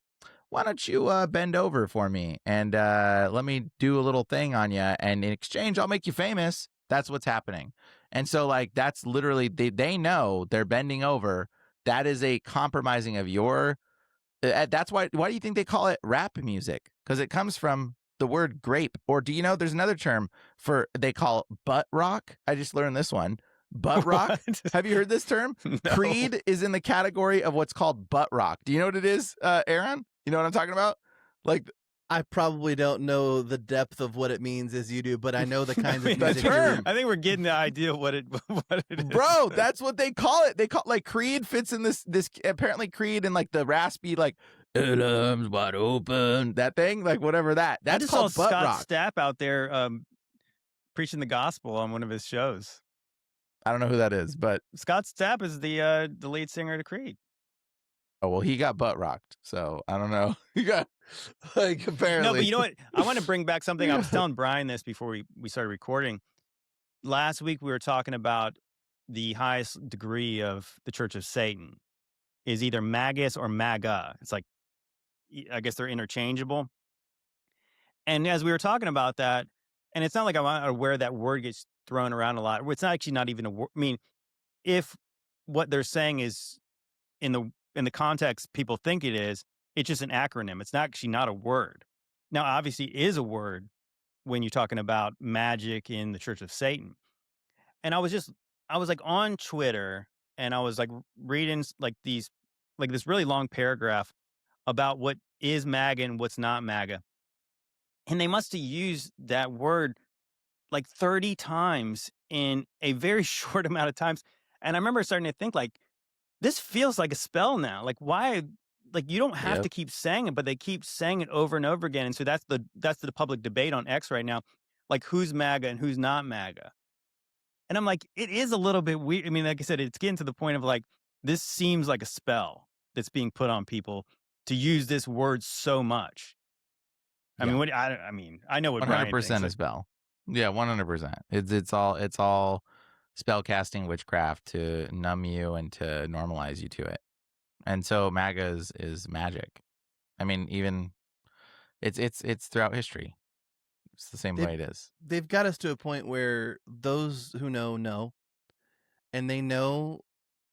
Why don't you bend over for me and let me do a little thing on you, and in exchange I'll make you famous. That's what's happening. And so like that's literally they know they're bending over. That is a compromising of your that's why do you think they call it rap music? Because it comes from the word grape. Or do you know there's another term they call butt rock? I just learned this one. Butt rock. Have you heard this term?
No.
Creed is in the category of what's called butt rock. Do you know what it is, Aaron? You know what I'm talking about? Like,
I probably don't know the depth of what it means as you do, but I know the kinds of
The
music.
term.
I think we're getting the idea of what it is.
Bro, that's what they call it. They call like Creed fits in this apparently Creed in like the raspy like arms wide open, that thing, like whatever that.
I
That's
just
called
saw
butt
Scott
rock.
Stapp out there preaching the gospel on one of his shows.
I don't know who that is, but
Scott Stapp is the lead singer to Creed.
oh well, he got butt rocked, so I don't know. He got like apparently.
No, but you know what? I want to bring back something. I was telling Brian this before we started recording. Last week we were talking about the highest degree of the Church of Satan is either Magus or MAGA. It's like, I guess they're interchangeable. And as we were talking about that, and it's not like I'm aware that word gets thrown around a lot. It's not actually not even a word. I mean, if what they're saying is in the context people think it is, it's just an acronym. It's actually not a word. Now, obviously, it is a word when you're talking about magic in the Church of Satan. And I was like on Twitter, and I was like reading like this really long paragraph about what is MAGA and what's not MAGA. And they must have used that word like 30 times in a very short amount of times. And I remember starting to think like, this feels like a spell now. Like, why? Like, you don't have to keep saying it, but they keep saying it over and over again. And so that's the public debate on X right now. Like, who's MAGA and who's not MAGA? And I'm like, it is a little bit weird. I mean, like I said, it's getting to the point of like, this seems like a spell that's being put on people to use this word so much. I mean, I know what Brian thinks.
100% a spell. Yeah, 100%. It's all spellcasting witchcraft to numb you and to normalize you to it. And so MAGA is magic. I mean, even it's throughout history. It's the same way it is.
They've got us to a point where those who know, and they know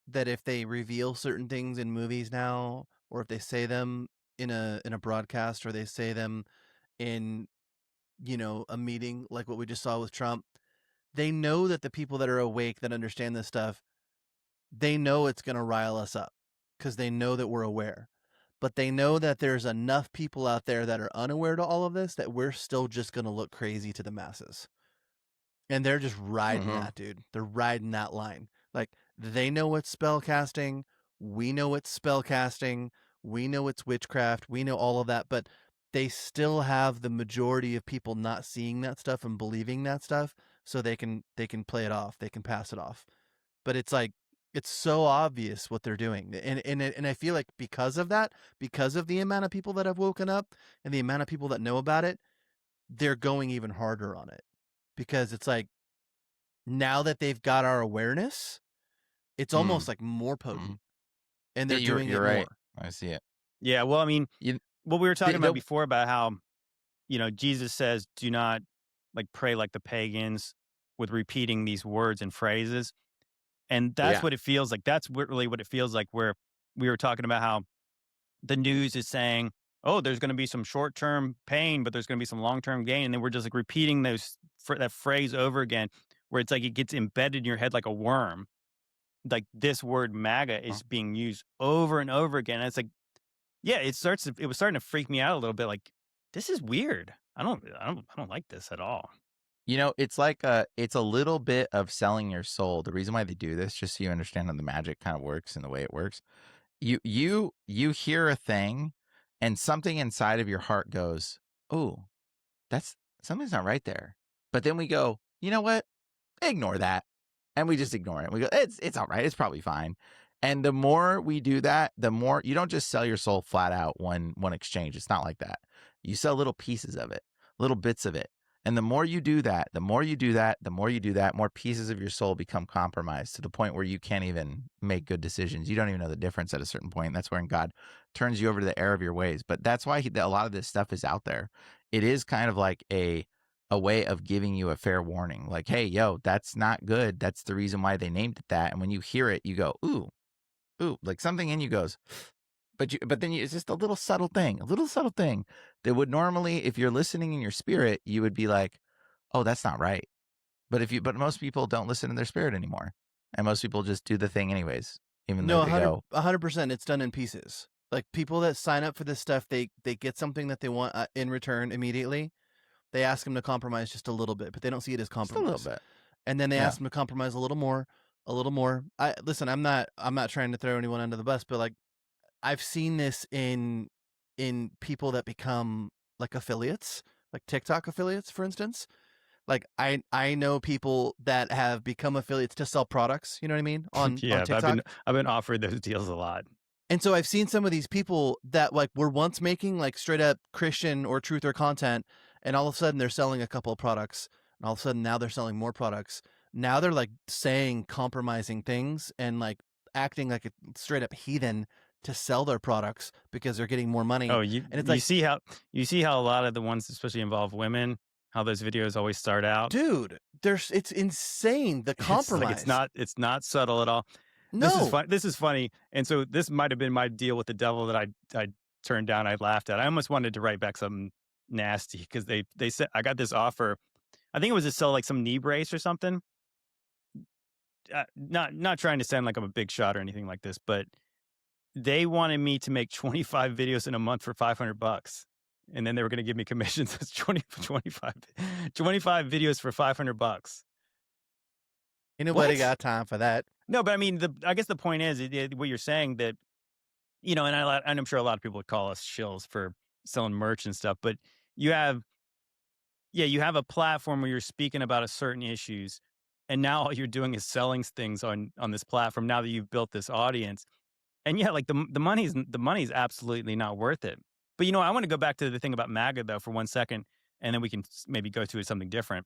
that if they reveal certain things in movies now, or if they say them in a broadcast, or they say them in a meeting like what we just saw with Trump, they know that the people that are awake that understand this stuff, they know it's going to rile us up because they know that we're aware. But they know that there's enough people out there that are unaware to all of this that we're still just going to look crazy to the masses. And they're just riding that, dude. They're riding that line. Like, they know it's spellcasting. We know it's spellcasting. We know it's witchcraft. We know all of that. But they still have the majority of people not seeing that stuff and believing that stuff, so they can play it off. They can pass it off. But it's like, it's so obvious what they're doing. And I feel like because of that, because of the amount of people that have woken up and the amount of people that know about it, they're going even harder on it. Because it's like, now that they've got our awareness, it's almost like more potent. And they're doing it
right.
more.
I see it.
Yeah, well, I mean, what we were talking about before about how, Jesus says, do not like pray like the pagans with repeating these words and phrases. And that's what it feels like. That's really what it feels like, where we were talking about how the news is saying, oh, there's going to be some short-term pain, but there's going to be some long-term gain. And then we're just like repeating that phrase over again, where it's like it gets embedded in your head like a worm. Like this word MAGA is being used over and over again. And it's like, yeah, it was starting to freak me out a little bit. Like, this is weird. I don't like this at all.
It's like it's a little bit of selling your soul. The reason why they do this, just so you understand how the magic kind of works and the way it works, you hear a thing and something inside of your heart goes, oh, that's something's not right there. But then we go, you know what? Ignore that. And we just ignore it. We go, it's all right. It's probably fine. And the more we do that, the more you don't just sell your soul flat out one exchange. It's not like that. You sell little pieces of it, little bits of it. And the more you do that, more pieces of your soul become compromised to the point where you can't even make good decisions. You don't even know the difference at a certain point. And that's when God turns you over to the error of your ways. But that's why a lot of this stuff is out there. It is kind of like a way of giving you a fair warning. Like, hey, yo, that's not good. That's the reason why they named it that. And when you hear it, you go, ooh, like something in you goes, but then it's just a little subtle thing that would normally, if you're listening in your spirit, you would be like, oh, that's not right. But most people don't listen in their spirit anymore. And most people just do the thing anyways, even though they go.
100%. It's done in pieces. Like, people that sign up for this stuff, they get something that they want in return immediately. They ask them to compromise just a little bit, but they don't see it as compromise.
Just a little bit.
And then they ask them to compromise a little more. Listen, I'm not trying to throw anyone under the bus, but like, I've seen this in people that become like affiliates, like TikTok affiliates, for instance. Like, I know people that have become affiliates to sell products, you know what I mean? On TikTok.
I've been offered those deals a lot.
And so I've seen some of these people that like were once making like straight up Christian or truth or content, and all of a sudden they're selling a couple of products, and all of a sudden now they're selling more products. Now they're like saying compromising things and like acting like a straight up heathen to sell their products because they're getting more money.
Oh,
and it's
you see how a lot of the ones especially involve women, how those videos always start out.
Dude, it's insane, the compromise.
It's not subtle at all.
No.
This is funny. And so this might have been my deal with the devil that I turned down. I laughed at. I almost wanted to write back something nasty because they said I got this offer. I think it was to sell like some knee brace or something. Not trying to sound like I'm a big shot or anything like this, but they wanted me to make 25 videos in a month for $500, and then they were going to give me commissions. That's 25 videos for $500.
Ain't nobody got time for that.
No, but I mean, I guess the point is what you're saying that, and I'm sure a lot of people would call us shills for selling merch and stuff, but you have a platform where you're speaking about a certain issues, and now all you're doing is selling things on this platform now that you've built this audience. And yeah, like the money's absolutely not worth it. But I want to go back to the thing about MAGA though for 1 second, and then we can maybe go to something different.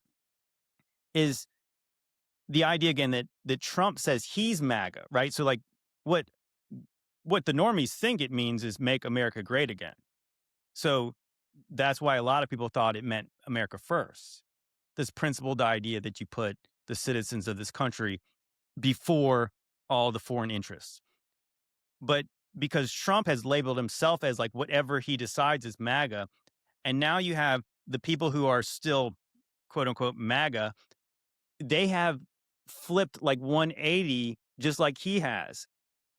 is the idea again that Trump says he's MAGA, right? So like what the normies think it means is make America great again. So that's why a lot of people thought it meant America first. This principled idea that you put the citizens of this country before all the foreign interests. But because Trump has labeled himself as like whatever he decides is MAGA, and now you have the people who are still quote unquote MAGA, they have flipped like 180 just like he has.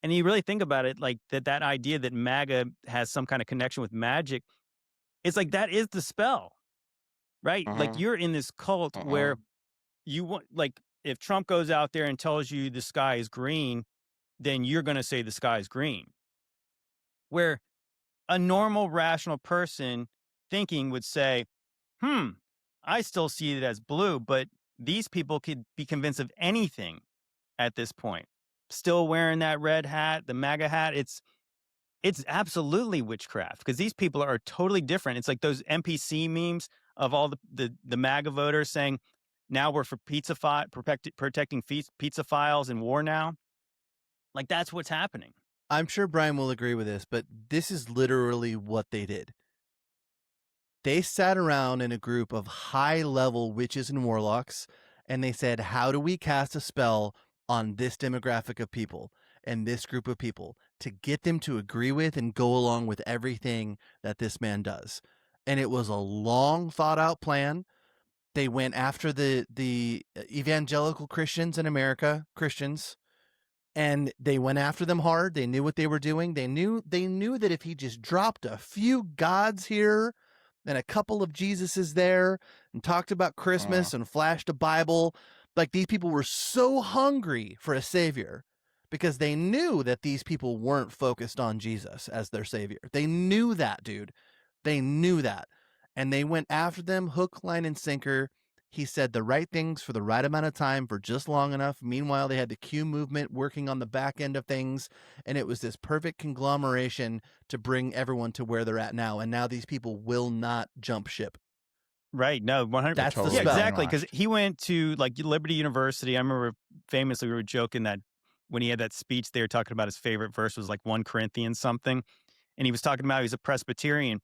And you really think about it, like that idea that MAGA has some kind of connection with magic, it's like that is the spell, right? Like you're in this cult where you want, like, if Trump goes out there and tells you the sky is green, then you're going to say the sky is green. Where a normal, rational person thinking would say, I still see it as blue, but these people could be convinced of anything at this point. Still wearing that red hat, the MAGA hat. It's absolutely witchcraft because these people are totally different. It's like those NPC memes of all the MAGA voters saying, now we're for protecting pizza files in war now. Like that's what's happening.
I'm sure Brian will agree with this, but this is literally what they did. They sat around in a group of high-level witches and warlocks, and they said, how do we cast a spell on this demographic of people and this group of people to get them to agree with and go along with everything that this man does? And it was a long thought-out plan. They went after the evangelical Christians in America, Christians, and they went after them hard. They knew what they were doing. They knew that if he just dropped a few gods here and a couple of Jesuses there and talked about Christmas and flashed a Bible, like these people were so hungry for a savior because they knew that these people weren't focused on Jesus as their savior. They knew that, dude. They knew that. And they went after them hook, line, and sinker. He said the right things for the right amount of time for just long enough. Meanwhile, they had the Q movement working on the back end of things. And it was this perfect conglomeration to bring everyone to where they're at now. And now these people will not jump ship.
Right. No, 100%.
That's the
yeah,
spell.
exactly. Because he went to like Liberty University. I remember famously we were joking that when he had that speech, they were talking about his favorite verse was like 1 Corinthians something. And he was talking about he was a Presbyterian.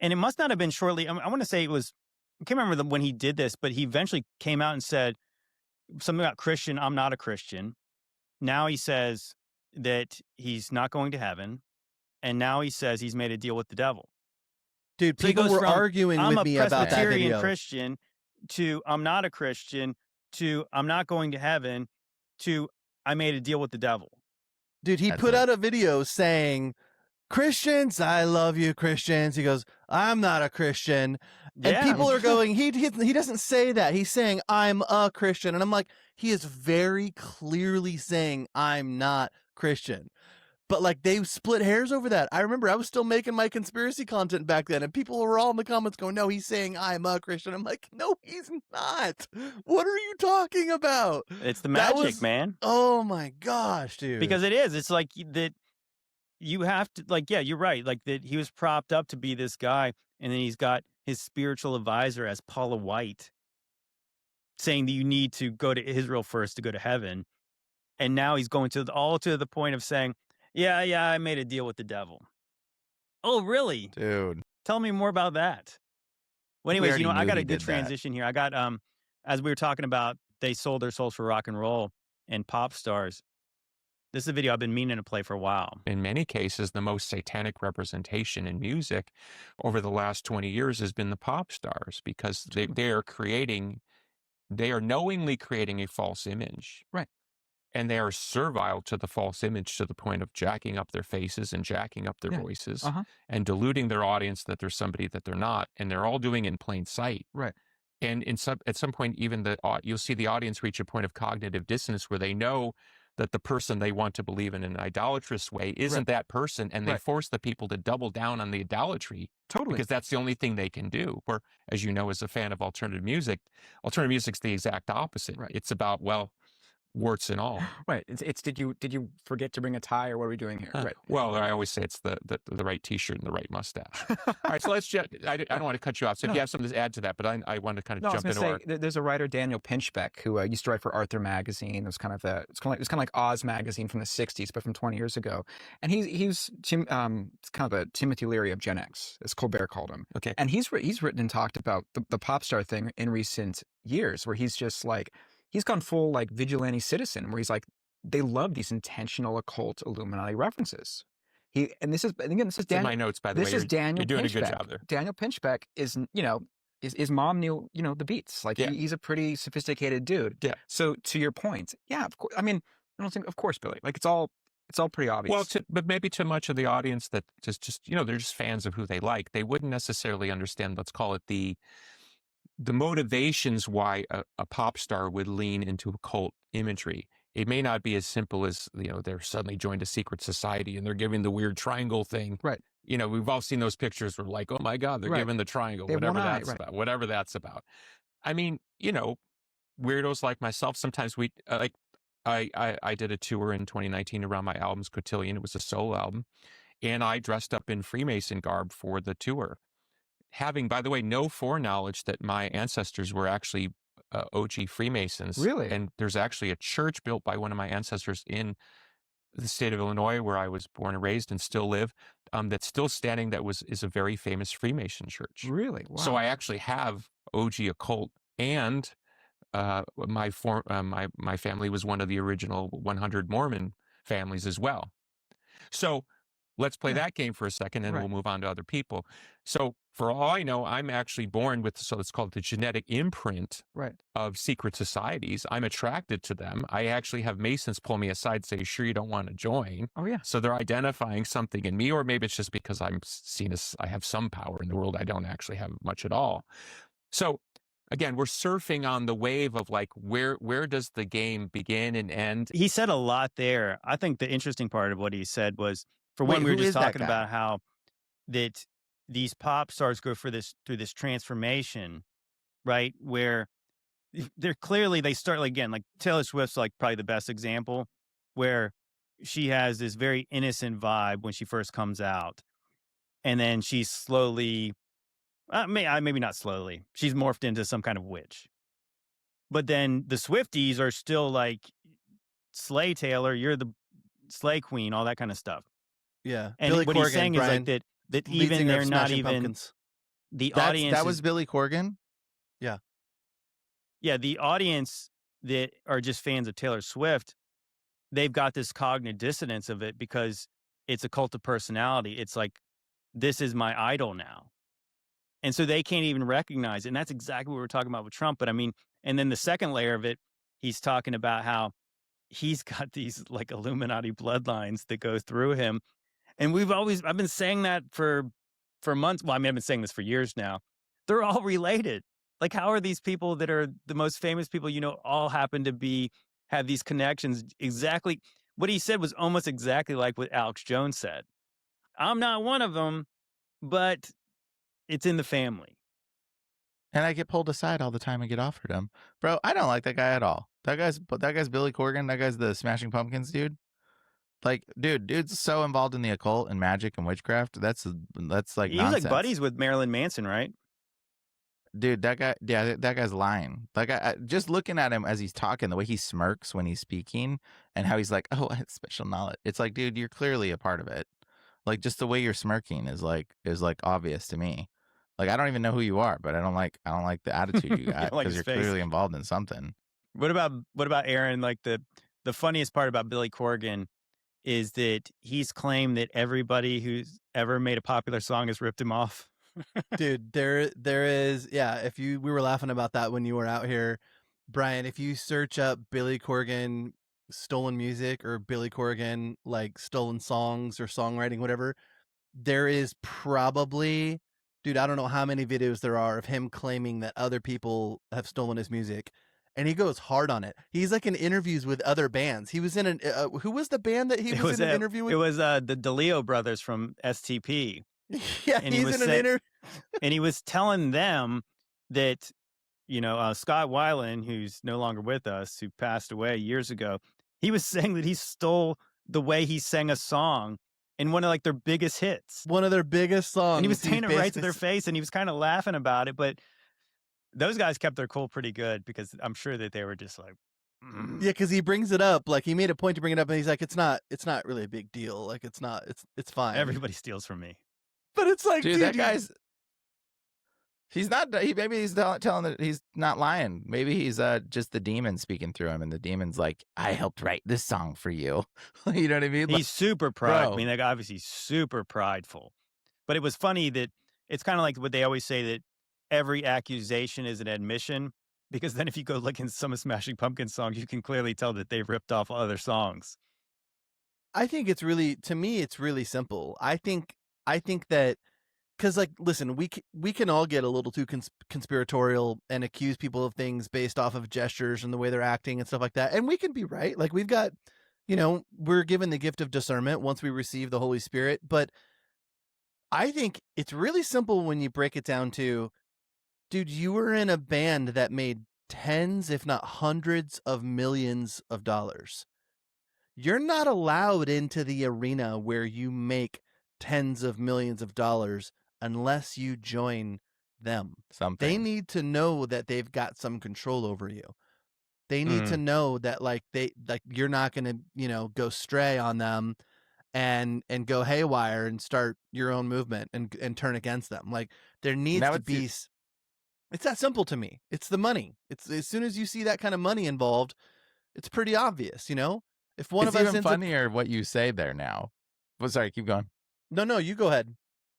And it must not have been shortly. I want to say it was, I can't remember when he did this, but he eventually came out and said something about Christian. I'm not a Christian. Now he says that he's not going to heaven. And now he says he's made a deal with the devil.
Dude,
So
people
goes
were
from,
arguing with me about that
I'm a Presbyterian
video.
Christian to I'm not a Christian to I'm not going to heaven to I made a deal with the devil.
Dude, he put out a video saying, Christians, I love you, Christians. He goes, I'm not a Christian. And
Yeah.
people are going, he doesn't say that. He's saying, I'm a Christian. And I'm like, he is very clearly saying, I'm not Christian. But like they split hairs over that. I remember I was still making my conspiracy content back then, and people were all in the comments going, no, he's saying I'm a Christian. I'm like, no, he's not. What are you talking about?
It's the magic, man.
Oh my gosh, dude.
Because it is. It's like that you have to, like, yeah, you're right. Like that he was propped up to be this guy, and then he's got his spiritual advisor as Paula White saying that you need to go to Israel first to go to heaven. And now he's going to the point of saying, yeah, I made a deal with the devil. Oh, really?
Dude.
Tell me more about that. Well, anyways,
already
I
knew
got
he
a good
did that.
transition here. I got, as we were talking about, they sold their souls for rock and roll and pop stars. This is a video I've been meaning to play for a while.
In many cases, the most satanic representation in music over the last 20 years has been the pop stars because they are knowingly creating a false image.
Right.
And they are servile to the false image to the point of jacking up their faces and jacking up their voices and deluding their audience that they're somebody that they're not. And they're all doing it in plain sight.
Right.
And at some point, even you'll see the audience reach a point of cognitive dissonance where they know that the person they want to believe in an idolatrous way isn't that person, and they force the people to double down on the idolatry.
Totally.
Because that's the only thing they can do. Where, as you know, as a fan of alternative music's the exact opposite.
Right.
It's about, well, warts and all.
Right. It's did you forget to bring a tie, or what are we doing here? Right.
Well, I always say it's the right T-shirt and the right mustache. All right, so let's just, I don't want to cut you off. So if you have something to add to that, but I want to kind of jump into our...
There's a writer, Daniel Pinchbeck, who used to write for Arthur magazine. It was kind of like Oz magazine from the 60s, but from 20 years ago. And he's kind of a Timothy Leary of Gen X, as Colbert called him.
Okay.
And he's written and talked about the pop star thing in recent years, where he's just like, he's gone full like vigilante citizen, where he's like, they love these intentional occult Illuminati references. This is Daniel,
in my notes, by the way.
Daniel.
You're doing
Pinchbeck.
a good job there.
Daniel Pinchbeck is mom knew the beats. Like he's a pretty sophisticated dude.
Yeah.
So to your point, yeah, of course. I mean, I don't think, of course, Billy. Like it's all pretty obvious.
Well, but maybe to much of the audience that just they're just fans of who they like. They wouldn't necessarily understand. Let's call it the motivations why a pop star would lean into occult imagery. It may not be as simple as, they're suddenly joined a secret society and they're giving the weird triangle thing.
Right.
We've all seen those pictures where like, oh my God, they're giving the triangle, whatever that's about. I mean, weirdos like myself, sometimes I did a tour in 2019 around my album's Cotillion. It was a solo album. And I dressed up in Freemason garb for the tour. Having, by the way, no foreknowledge that my ancestors were actually OG Freemasons.
Really?
And there's actually a church built by one of my ancestors in the state of Illinois, where I was born and raised and still live, that's still standing, is a very famous Freemason church.
Really? Wow.
So I actually have OG occult, and my family was one of the original 100 Mormon families as well. So let's play that game for a second, and we'll move on to other people. So for all I know, I'm actually born with, so it's called the genetic imprint of secret societies. I'm attracted to them. I actually have Masons pull me aside and say, sure you don't want to join?
Oh, yeah.
So they're identifying something in me, or maybe it's just because I'm seen as I have some power in the world. I don't actually have much at all. So again, we're surfing on the wave of like, where does the game begin and end?
He said a lot there. I think the interesting part of what he said was, for one, we were just talking about how that these pop stars go through this transformation, right? Where they start like Taylor Swift's like probably the best example, where she has this very innocent vibe when she first comes out. And then she's slowly, maybe not slowly, she's morphed into some kind of witch. But then the Swifties are still like, slay Taylor, you're the slay queen, all that kind of stuff.
Yeah.
And
Billy
what
Corgan,
he's saying
Brian,
is like that even they're not even
Pumpkins.
The audience.
That was Billy Corgan. Yeah.
Yeah. The audience that are just fans of Taylor Swift, they've got this cognitive dissonance of it because it's a cult of personality. It's like, this is my idol now. And so they can't even recognize it. And that's exactly what we're talking about with Trump. But I mean, and then the second layer of it, he's talking about how he's got these like Illuminati bloodlines that go through him. And I've been saying that for months. Well, I mean, I've been saying this for years now. They're all related. Like, how are these people that are the most famous people, all happen to have these connections? Exactly. What he said was almost exactly like what Alex Jones said. I'm not one of them, but it's in the family.
And I get pulled aside all the time and get offered him. Bro, I don't like that guy at all. That guy's Billy Corgan. That guy's the Smashing Pumpkins dude. Like, dude's so involved in the occult and magic and witchcraft. That's like
he
nonsense.
was like buddies with Marilyn Manson, right?
Dude, that guy, yeah, that guy's lying. Like, just looking at him as he's talking, the way he smirks when he's speaking, and how he's like, "Oh, I have special knowledge." It's like, dude, you're clearly a part of it. Like, just the way you're smirking is obvious to me. Like, I don't even know who you are, but I don't like the attitude you got because you're clearly involved in something.
What about Aaron? Like the funniest part about Billy Corgan is that he's claimed that everybody who's ever made a popular song has ripped him off.
Dude, there is, yeah. We were laughing about that when you were out here, Brian. If you search up Billy Corgan stolen music or Billy Corgan like stolen songs or songwriting, whatever, there is probably, dude, I don't know how many videos there are of him claiming that other people have stolen his music. And he goes hard on it. He's like in interviews with other bands. He was in who was the band that he was in an interview with?
It was the DeLeo brothers from STP.
Yeah, and he's in an interview.
And he was telling them that, Scott Weiland, who's no longer with us, who passed away years ago, he was saying that he stole the way he sang a song in one of like their biggest hits.
One of their biggest songs.
And he was saying it right to their face, and he was kind of laughing about it. But those guys kept their cool pretty good, because I'm sure that they were just like,
yeah, because he brings it up, like he made a point to bring it up, and he's like, it's not really a big deal. Like it's fine.
Everybody steals from me.
But it's like,
dude, that guy's. Maybe he's telling that he's not lying. Maybe he's just the demon speaking through him, and the demon's like, I helped write this song for you. You know what I mean?
He's super proud.
Bro.
I mean, like obviously super prideful. But it was funny that it's kind of like what they always say, that every accusation is an admission. Because then if you go look in some of Smashing Pumpkins songs, you can clearly tell that they've ripped off other songs.
I think it's really simple. I think that, because like, listen, we can all get a little too conspiratorial and accuse people of things based off of gestures and the way they're acting and stuff like that. And we can be right. Like we've got, we're given the gift of discernment once we receive the Holy Spirit. But I think it's really simple when you break it down to, dude, you were in a band that made tens, if not hundreds of millions of dollars. You're not allowed into the arena where you make tens of millions of dollars unless you join them. They need to know that they've got some control over you. They need to know that you're not going to, go stray on them and go haywire and start your own movement and turn against them. Like there needs to be. It's that simple to me. It's the money. It's as soon as you see that kind of money involved, it's pretty obvious, If one
it's
of us
even funnier what you say there now. Well, sorry, keep going.
No, you go ahead.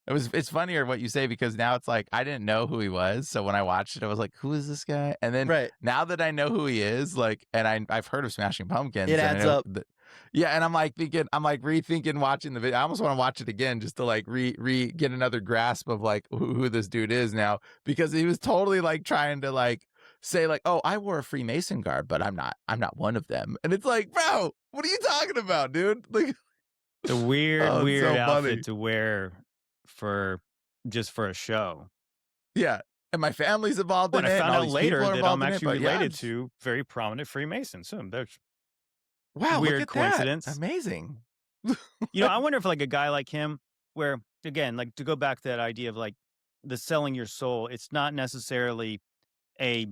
It's funnier what you say, because now it's like I didn't know who he was, so when I watched it, I was like, "Who is this guy?" And then now that I know who he is, like, and I've heard of Smashing Pumpkins,
it adds up.
And I'm rethinking watching the video. I almost want to watch it again just to like get another grasp of like who this dude is now, because he was totally like trying to like say like, "Oh, I wore a Freemason garb, but I'm not one of them." And it's like, bro, what are you talking about, dude? Like,
it's a weird outfit
funny
to wear for a show.
Yeah. And my family's involved in it.
I found out later that I'm
involved
actually
in it,
related to very prominent Freemasons. So there's
wow,
weird
look at
coincidence.
That. Amazing.
I wonder if like a guy like him, where again, like to go back to that idea of like the selling your soul, it's not necessarily a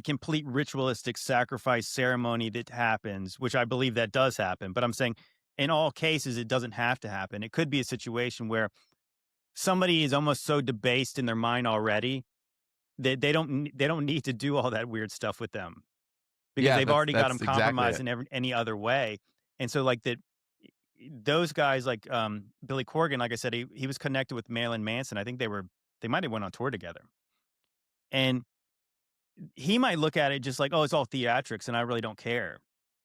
complete ritualistic sacrifice ceremony that happens, which I believe that does happen. But I'm saying in all cases, it doesn't have to happen. It could be a situation where somebody is almost so debased in their mind already that they don't need to do all that weird stuff with them, because they've already got them compromised in any other way. And so like that, those guys like Billy Corgan, like I said, he was connected with Marilyn Manson. I think they might have went on tour together, and he might look at it just like, oh, it's all theatrics and I really don't care.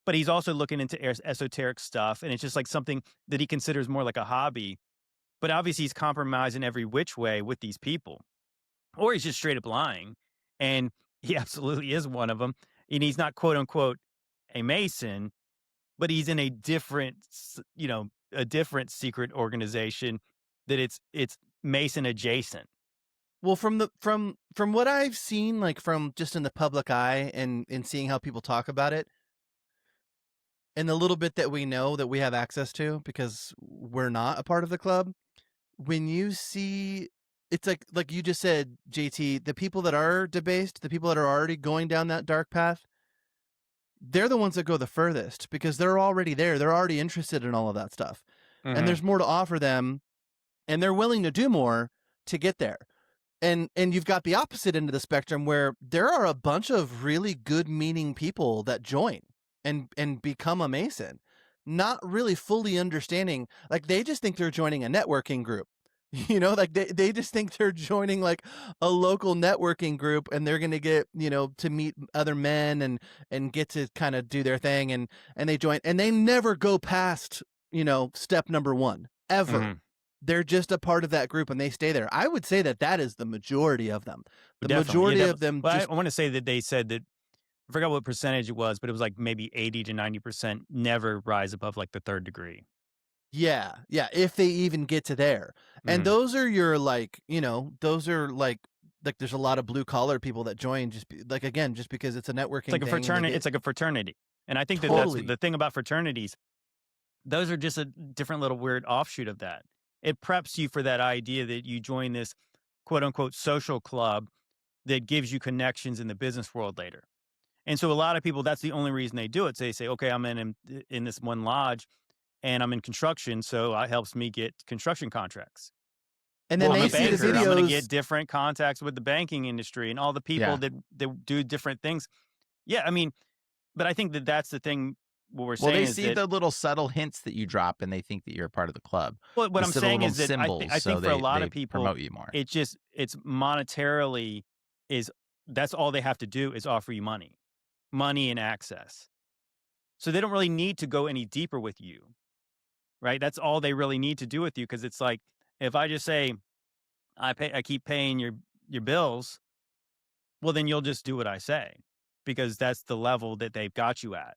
But he's also looking into esoteric stuff, and it's just like something that he considers more like a hobby. But obviously he's compromising every which way with these people. Or he's just straight up lying. And he absolutely is one of them. And he's not, quote unquote, a Mason, but he's in a different secret organization that it's Mason adjacent.
Well, from what I've seen, like from just in the public eye and seeing how people talk about it, and the little bit that we know that we have access to, because we're not a part of the club, when you see, it's like you just said, JT, the people that are debased, the people that are already going down that dark path, they're the ones that go the furthest, because they're already there. They're already interested in all of that stuff. Mm-hmm. And there's more to offer them, and they're willing to do more to get there. And you've got the opposite end of the spectrum, where there are a bunch of really good meaning people that join and become a Mason, not really fully understanding, like they just think they're joining a networking group, like they just think they're joining like a local networking group, and they're going to get, to meet other men and get to kind of do their thing. And they join, and they never go past, step number one ever. Mm-hmm. They're just a part of that group, and they stay there. I would say that is the majority of them. Majority of them.
Well, I want to say that they said that, I forgot what percentage it was, but it was like maybe 80 to 90% never rise above like the third degree.
Yeah. If they even get to there. And those are your like, those are like like there's a lot of blue collar people that join just just because it's a networking.
It's like a
thing and they
fraternity.
get-
It's like a fraternity, and I think
Totally.
that's the thing about fraternities. Those are just a different little weird offshoot of that. It preps you for that idea that you join this quote unquote social club that gives you connections in the business world later. And so a lot of people, that's the only reason they do it. So they say, okay, I'm in this one lodge and I'm in construction, so it helps me get construction contracts.
And then
I'm
they
a
see the
banker, I'm going to
videos.
get different contacts with the banking industry and all the people that do different things. Yeah, I mean, but I think that that's the thing. What we're saying
Well, they
is
see
that,
the little subtle hints that you drop, and they think that you're a part of the club.
well, what
The
I'm
subtle
saying
little
is that
symbols,
I think
so
for a lot
they
of people,
promote you more.
it's monetarily that's all they have to do is offer you money and access. So they don't really need to go any deeper with you, right? That's all they really need to do with you, because it's like, if I just say I keep paying your bills, well, then you'll just do what I say, because that's the level that they've got you at.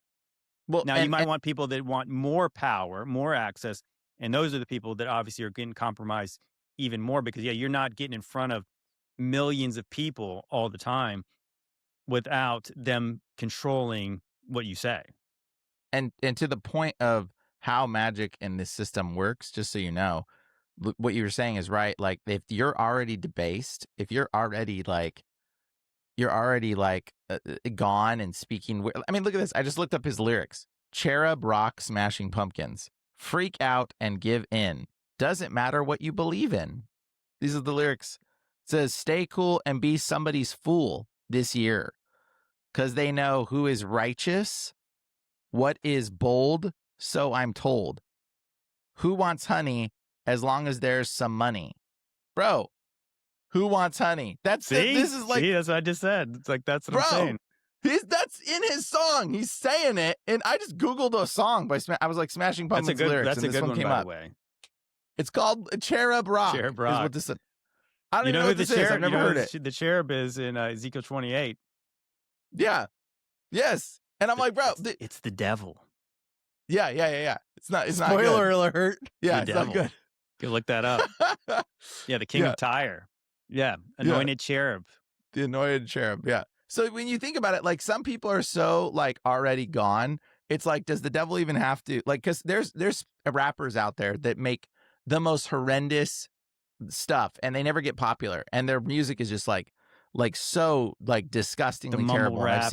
Well,
Now, you might want people that want more power, more access, and those are the people that obviously are getting compromised even more, because, you're not getting in front of millions of people all the time without them controlling what you say.
And to the point of how magic in this system works, just so you know, what you were saying is right. Like, if you're already debased, if you're already gone and speaking. I mean, look at this. I just looked up his lyrics. Cherub rock smashing pumpkins. Freak out and give in. Doesn't matter what you believe in. These are the lyrics. It says, stay cool and be somebody's fool this year, because they know who is righteous, what is bold, so I'm told. Who wants honey as long as there's some money? Bro, who wants honey? This is like,
that's what I just said. It's like, that's what I'm saying.
That's in his song. He's saying it, and I just Googled a song by I was like, Smashing Pumpkins lyrics.
That's
and
a
this
good
one
one,
came
by
up.
the way.
It's called Cherub Rock.
Cherub
Is
Rock.
what this is. I don't
You
even
know
know
who
what
the
this is.
cherub?
I've never heard it.
The cherub is in Ezekiel 28.
Yeah. Yes. And I'm like, bro,
It's the devil.
yeah. It's not good.
Spoiler alert.
Yeah,
The
it's
devil.
not good.
Go look that up. Yeah, the king
Yeah.
of Tyre. Yeah, anointed cherub.
The anointed cherub. Yeah. So when you think about it, like, some people are so like already gone. It's like, does the devil even have to, like, because there's rappers out there that make the most horrendous stuff and they never get popular, and their music is just like so like disgustingly
The mumble
terrible. And
rap.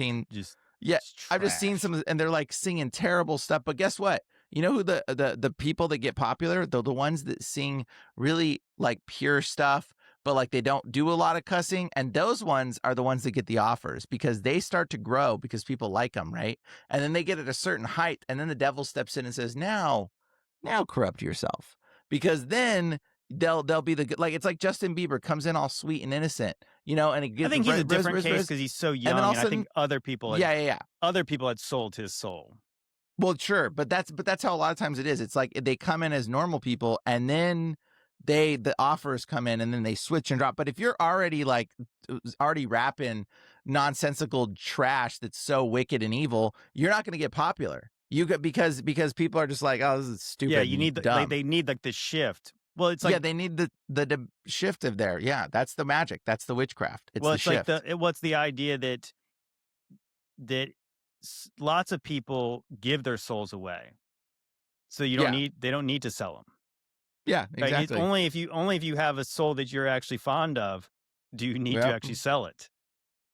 I've just seen some, and they're like singing terrible stuff. But guess what? You know who the people that get popular? They're the ones that sing really like pure stuff, but like they don't do a lot of cussing. And those ones are the ones that get the offers, because they start to grow because people like them, right? And then they get at a certain height, and then the devil steps in and says, now corrupt yourself, because then they'll be the good. Like, it's like Justin Bieber comes in all sweet and innocent, and it
I
gets.
think he's a different case because he's so young, and I think other people. Other people had sold his soul.
Well, sure, but that's how a lot of times it is. It's like they come in as normal people, and then the offers come in, and then they switch and drop. But if you're already rapping nonsensical trash that's so wicked and evil, you're not going to get popular. Because people are just like, oh, this is stupid.
Yeah, you need
dumb.
they need like the shift. Well, it's like,
they need the shift of there. Yeah, that's the magic. That's the witchcraft. It's
shift.
Like
what's the idea that lots of people give their souls away, so you don't they don't need to sell them.
Yeah, exactly.
Right? It's only if you have a soul that you're actually fond of, do you need to actually sell it.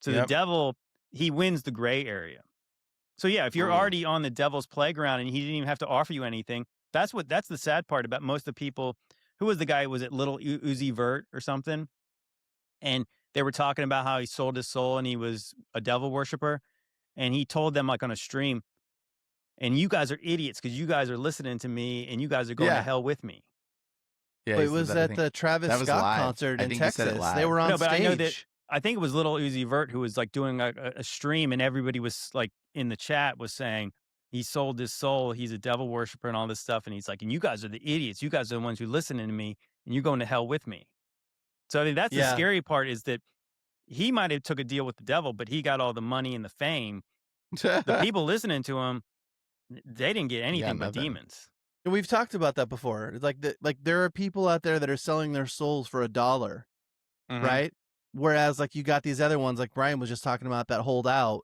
So the devil, he wins the gray area. So yeah, if you're already on the devil's playground and he didn't even have to offer you anything, that's the sad part about most of the people. Who was the guy? Was it Little Uzi Vert or something? And they were talking about how he sold his soul and he was a devil worshiper. And he told them, like, on a stream, and you guys are idiots because you guys are listening to me and you guys are going to hell with me.
Yeah, it was at the Travis Scott concert in Texas. They were on stage.
I know that. I think it was Little Uzi Vert who was like doing a stream, and everybody was like in the chat was saying he sold his soul. He's a devil worshiper and all this stuff. And he's like, and you guys are the idiots. You guys are the ones who listening to me, and you're going to hell with me. So I mean, that's the scary part, is that he might have took a deal with the devil, but he got all the money and the fame. The people listening to him, they didn't get anything but demons.
And we've talked about that before. It's like there are people out there that are selling their souls for $1, right? Whereas like you got these other ones, like Brian was just talking about, that hold out,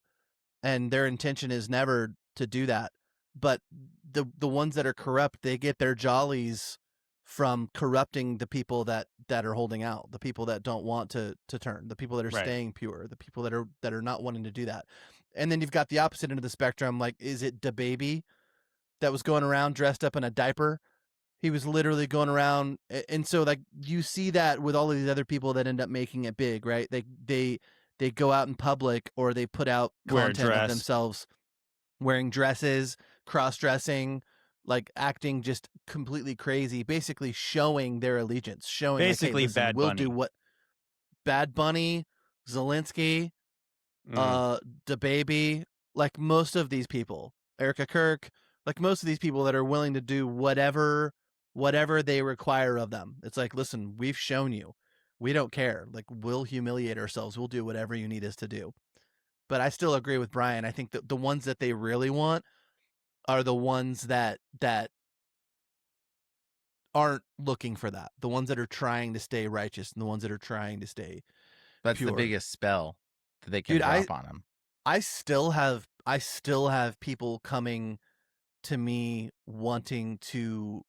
and their intention is never to do that. But the ones that are corrupt, they get their jollies from corrupting the people that are holding out, the people that don't want to turn, the people that are
Right.
staying pure, the people that are not wanting to do that. And then you've got the opposite end of the spectrum. Like, is it DaBaby that was going around dressed up in a diaper? He was literally going around, and so like you see that with all of these other people that end up making it big, right? They go out in public, or they put out
Wear a
content of
dress.
themselves wearing dresses, cross-dressing, like acting just completely crazy, basically showing their allegiance, showing
Basically
like, hey, listen,
Bad
we'll
Bunny.
do what Bad Bunny, Zelensky, DaBaby, like most of these people, Erica Kirk, like most of these people that are willing to do whatever they require of them. It's like, listen, we've shown you, we don't care. Like, we'll humiliate ourselves. We'll do whatever you need us to do. But I still agree with Brian. I think that the ones that they really want are the ones that aren't looking for that. The ones that are trying to stay righteous, and the ones that are trying to stay
That's
pure.
the biggest spell that they can drop on them.
I still have people coming to me wanting to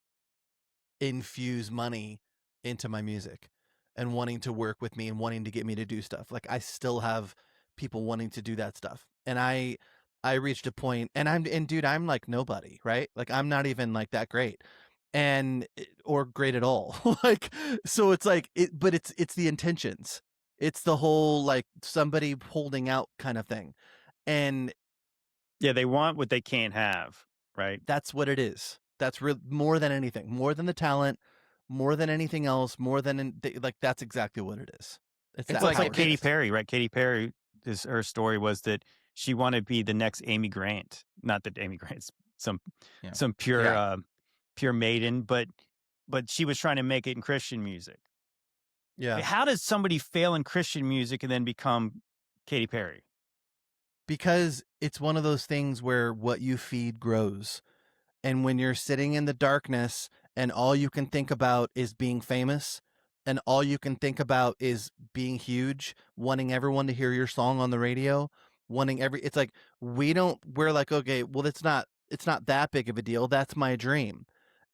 infuse money into my music and wanting to work with me and wanting to get me to do stuff. Like, I still have people wanting to do that stuff. And I reached a point, and dude, I'm like nobody, right? Like, I'm not even like that great or great at all. Like, so it's like but it's the intentions. It's the whole like somebody holding out kind of thing. And
yeah, they want what they can't have, right?
That's what it is. That's more than anything, more than the talent, more than anything else, more than like, that's exactly what it is.
It's like Katy Perry, right? Katy Perry, her story was that she wanted to be the next Amy Grant. Not that Amy Grant's some pure pure maiden, but she was trying to make it in Christian music.
Yeah.
How does somebody fail in Christian music and then become Katy Perry?
Because it's one of those things where what you feed grows. And when you're sitting in the darkness and all you can think about is being famous, and all you can think about is being huge, wanting everyone to hear your song on the radio, it's like, we're like, okay, well, it's not that big of a deal. That's my dream.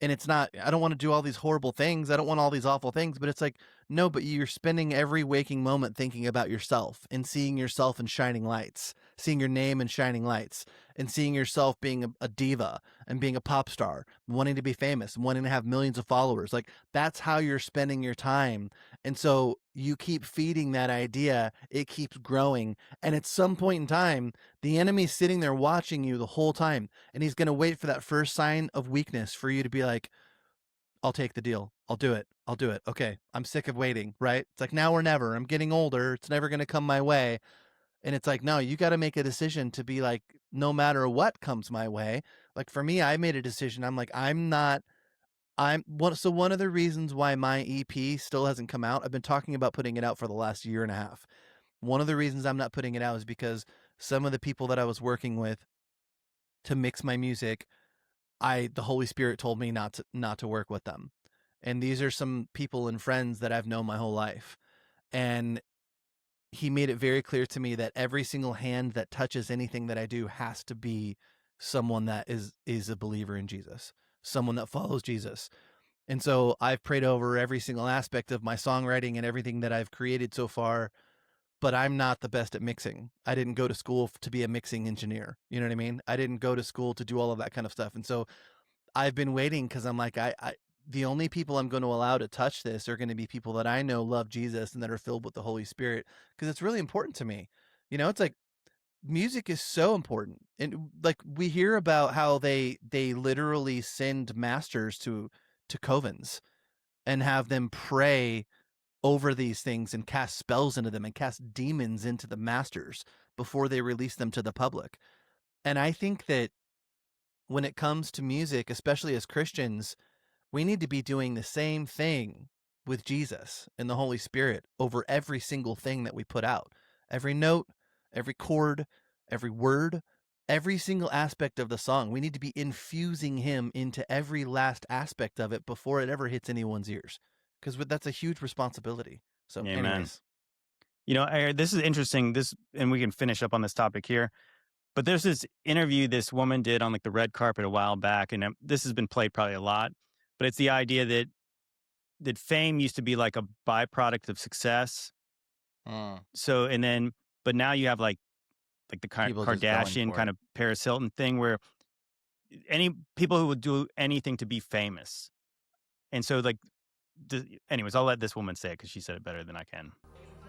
And it's not, I don't want to do all these horrible things. I don't want all these awful things, but it's like, no, but you're spending every waking moment thinking about yourself and seeing yourself in shining lights, seeing your name in shining lights, and seeing yourself being a diva and being a pop star, wanting to be famous and wanting to have millions of followers. Like, that's how you're spending your time. And so you keep feeding that idea, it keeps growing. And at some point in time, the enemy's sitting there watching you the whole time. And he's going to wait for that first sign of weakness for you to be like, I'll take the deal. I'll do it. Okay. I'm sick of waiting, right? It's like, now or never. I'm getting older. It's never going to come my way. And it's like, no, you got to make a decision to be like, no matter what comes my way. Like, for me, I made a decision. I'm like, so one of the reasons why my EP still hasn't come out, I've been talking about putting it out for the last year and a half. One of the reasons I'm not putting it out is because some of the people that I was working with to mix my music, the Holy Spirit told me not to work with them. And these are some people and friends that I've known my whole life. And he made it very clear to me that every single hand that touches anything that I do has to be someone that is a believer in Jesus, someone that follows Jesus. And so I've prayed over every single aspect of my songwriting and everything that I've created so far, but I'm not the best at mixing. I didn't go to school to be a mixing engineer. You know what I mean? I didn't go to school to do all of that kind of stuff. And so I've been waiting, because I'm like, the only people I'm going to allow to touch this are going to be people that I know love Jesus and that are filled with the Holy Spirit, because it's really important to me. You know, it's like, music is so important. And like, we hear about how they literally send masters to covens and have them pray over these things and cast spells into them and cast demons into the masters before they release them to the public. And I think that when it comes to music, especially as Christians, we need to be doing the same thing with Jesus and the Holy Spirit over every single thing that we put out. Every note, every chord, every word, every single aspect of the song. We need to be infusing him into every last aspect of it before it ever hits anyone's ears, because that's a huge responsibility. So,
Amen.
anyways.
This is interesting. And we can finish up on this topic here. But there's this interview this woman did on like the red carpet a while back, and this has been played probably a lot. But it's the idea that fame used to be like a byproduct of success. So, but now you have like the
People just going
Kardashian
for
kind
it.
of Paris Hilton thing, where any people who would do anything to be famous. And so anyways, I'll let this woman say it because she said it better than I can.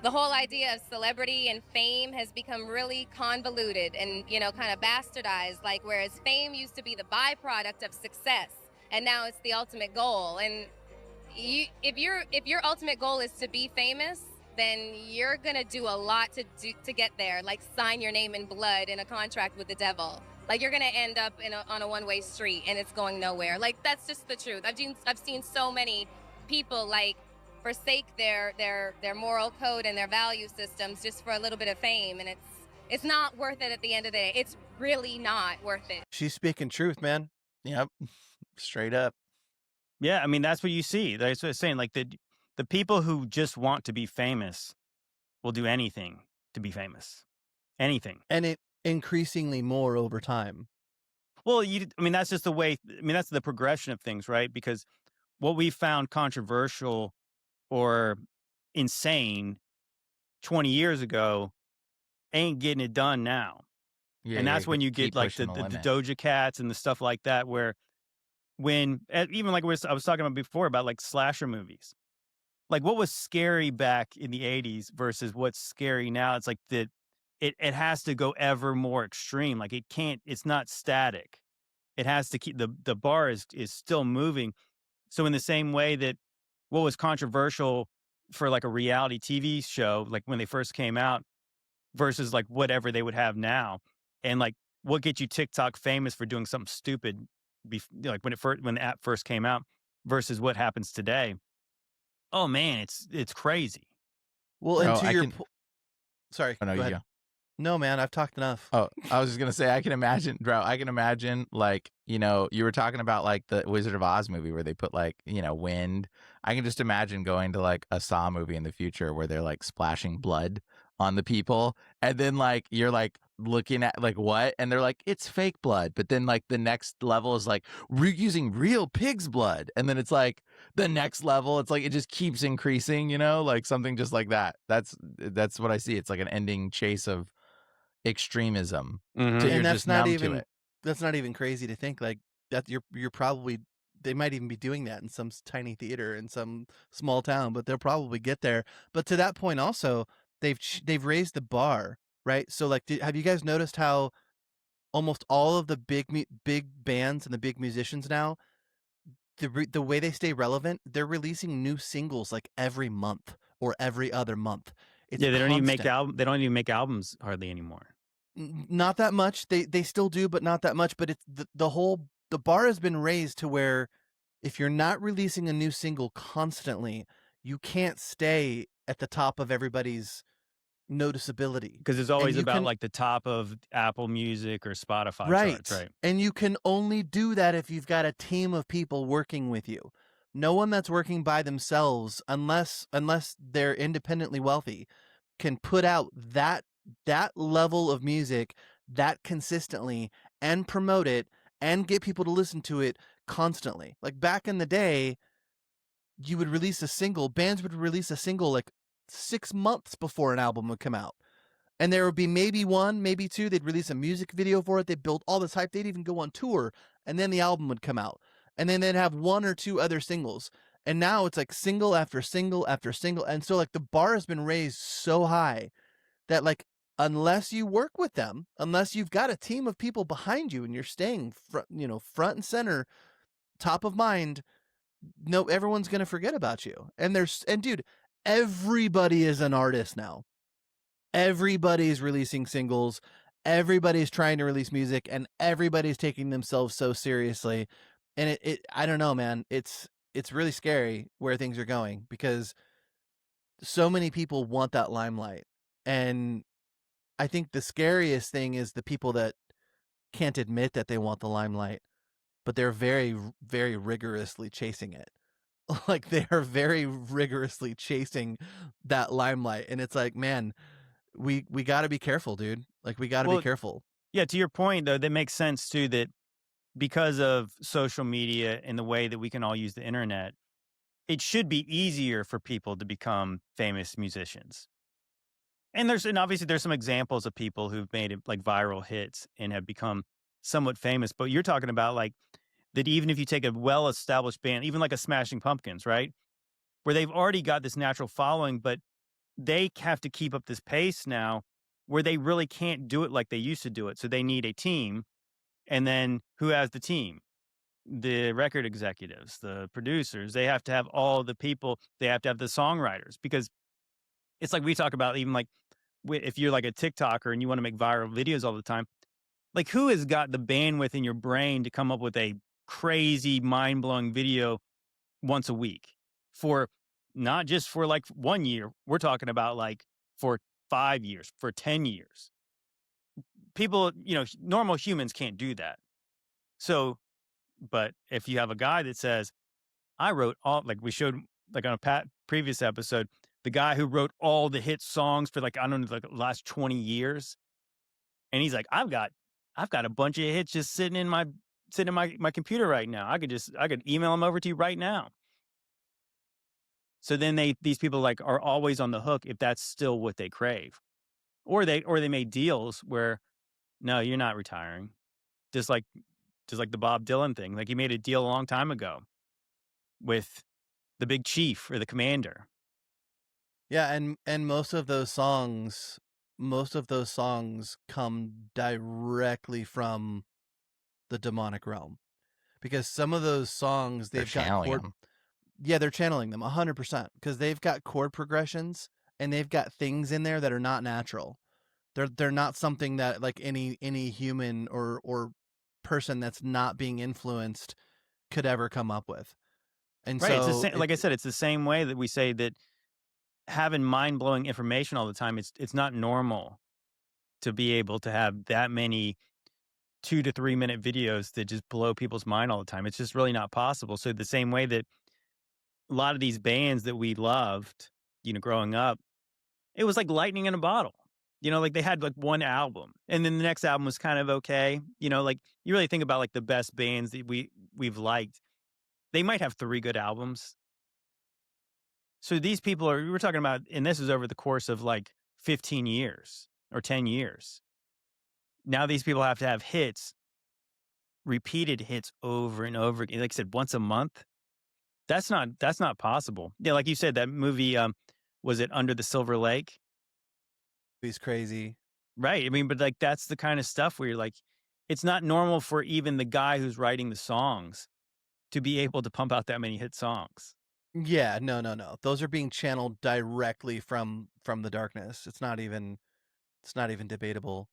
The whole idea of celebrity and fame has become really convoluted and, kind of bastardized, like whereas fame used to be the byproduct of success and now it's the ultimate goal. And if your ultimate goal is to be famous, then you're going to do a lot to get there, like sign your name in blood in a contract with the devil. Like you're going to end up on a one-way street and it's going nowhere. Like that's just the truth. I've seen so many people like forsake their moral code and their value systems just for a little bit of fame, and it's not worth it at the end of the day. It's really not worth it.
She's speaking truth, man.
Yep. Straight up.
Yeah, I mean that's what you see. That's what I'm saying. Like the people who just want to be famous will do anything to be famous. Anything.
And it increasingly more over time.
Well, that's just the way. That's the progression of things, right? Because what we found controversial or insane 20 years ago ain't getting it done now.
Yeah,
and that's when you get like the Doja Cats and the stuff like that, where even like I was talking about before about like slasher movies, like what was scary back in the 80s versus what's scary now. It's like it has to go ever more extreme. Like it's not static. It has to keep the bar is still moving. So in the same way that what was controversial for like a reality TV show, like when they first came out versus like whatever they would have now. And like what gets you TikTok famous for doing something stupid, like when the app first came out versus what happens today. Oh man, it's crazy.
Well, and sorry.
Oh, no,
go ahead.
Go.
No, man, I've talked enough.
Oh, I was just going to say, I can imagine like, you were talking about like the Wizard of Oz movie where they put like, wind. I can just imagine going to like a Saw movie in the future where they're like splashing blood on the people. And then like, you're like looking at like what? And they're like, it's fake blood. But then like the next level is like, we're using real pig's blood. And then it's like the next level, it's like, it just keeps increasing, like something just like that. That's what I see. It's like an ending chase of extremism.
Mm-hmm. And that's not even crazy to think like that. You're probably, they might even be doing that in some tiny theater in some small town, but they'll probably get there. But to that point also, they've raised the bar, right? So like, have you guys noticed how almost all of the big bands and the big musicians now, the way they stay relevant, they're releasing new singles like every month or every other month. It's
they don't even
constant.
they don't even make albums hardly anymore.
Not that much. They still do, but not that much. But it's the bar has been raised to where if you're not releasing a new single constantly, you can't stay at the top of everybody's noticeability.
Because it's always about like the top of Apple Music or Spotify charts, right?
And you can only do that if you've got a team of people working with you. No one that's working by themselves, unless they're independently wealthy, can put out that level of music that consistently and promote it and get people to listen to it constantly. Like back in the day, you would release a single, bands would release a single like 6 months before an album would come out. And there would be maybe one, maybe two, they'd release a music video for it, they'd build all this hype, they'd even go on tour, and then the album would come out. And then they'd have one or two other singles. And now it's like single after single after single. And so like the bar has been raised so high that like, unless you work with them, unless you've got a team of people behind you and you're staying front and center, top of mind, no, everyone's going to forget about you. And dude, everybody is an artist now. Everybody's releasing singles. Everybody's trying to release music, and everybody's taking themselves so seriously. And I don't know, man. It's really scary where things are going because so many people want that limelight. And I think the scariest thing is the people that can't admit that they want the limelight, but they're very, very rigorously chasing it. Like they are very rigorously chasing that limelight, and it's like, man, we got to be careful, dude. Like we got to be careful.
Yeah, to your point though, that makes sense too. That because of social media and the way that we can all use the internet, it should be easier for people to become famous musicians. And obviously there's some examples of people who've made it like viral hits and have become somewhat famous. But you're talking about like that even if you take a well-established band, even like a Smashing Pumpkins, right? Where they've already got this natural following, but they have to keep up this pace now where they really can't do it like they used to do it. So they need a team. And then who has the team? The record executives, the producers. They have to have all the people. They have to have the songwriters, because it's like we talk about, even like if you're like a TikToker and you want to make viral videos all the time, like who has got the bandwidth in your brain to come up with a crazy, mind-blowing video once a week for not just for like 1 year. We're talking about like for 5 years, for 10 years. People, normal humans can't do that. So, but if you have a guy that says, I wrote all, like we showed like on a previous episode, the guy who wrote all the hit songs for like, I don't know, like the last 20 years. And he's like, I've got a bunch of hits just sitting in my computer right now. I could email them over to you right now. So then these people like are always on the hook if that's still what they crave. Or they made deals where, no, you're not retiring. Just like the Bob Dylan thing. Like he made a deal a long time ago with the big chief or the commander.
Yeah, and most of those songs come directly from the demonic realm, because some of those songs they're channeling them 100%, because they've got chord progressions and they've got things in there that are not natural. They're not something that like any human or person that's not being influenced could ever come up with. And
right,
so
like I said, it's the same way that we say that having mind-blowing information all the time, it's not normal to be able to have that many 2 to 3 minute videos that just blow people's mind all the time. It's just really not possible. So the same way that a lot of these bands that we loved, growing up, it was like lightning in a bottle. Like they had like one album and then the next album was kind of okay. Like you really think about like the best bands that we've liked, they might have 3 good albums. So these people we're talking about, and this is over the course of like 15 years or 10 years. Now these people have to have hits, repeated hits over and over again. Like I said, once a month. That's not possible. Yeah, like you said, that movie, was it Under the Silver Lake?
He's crazy.
Right. I mean, but like that's the kind of stuff where you're like, it's not normal for even the guy who's writing the songs to be able to pump out that many hit songs.
Yeah, no. Those are being channeled directly from the darkness. It's not even debatable.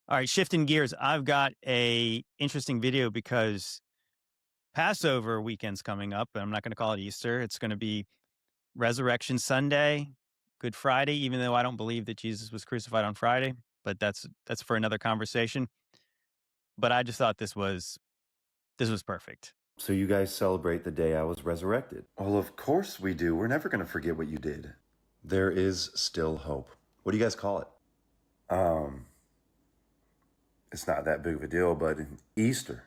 All right, shifting gears. I've got a interesting video because Passover weekend's coming up, and I'm not going to call it Easter. It's going to be Resurrection Sunday, Good Friday, even though I don't believe that Jesus was crucified on Friday, but that's for another conversation. But I just thought this was perfect.
So you guys celebrate the day I was resurrected? Well, of course we do. We're never going to forget what you did. There is still hope. What do you guys call it? It's not that big of a deal, but Easter.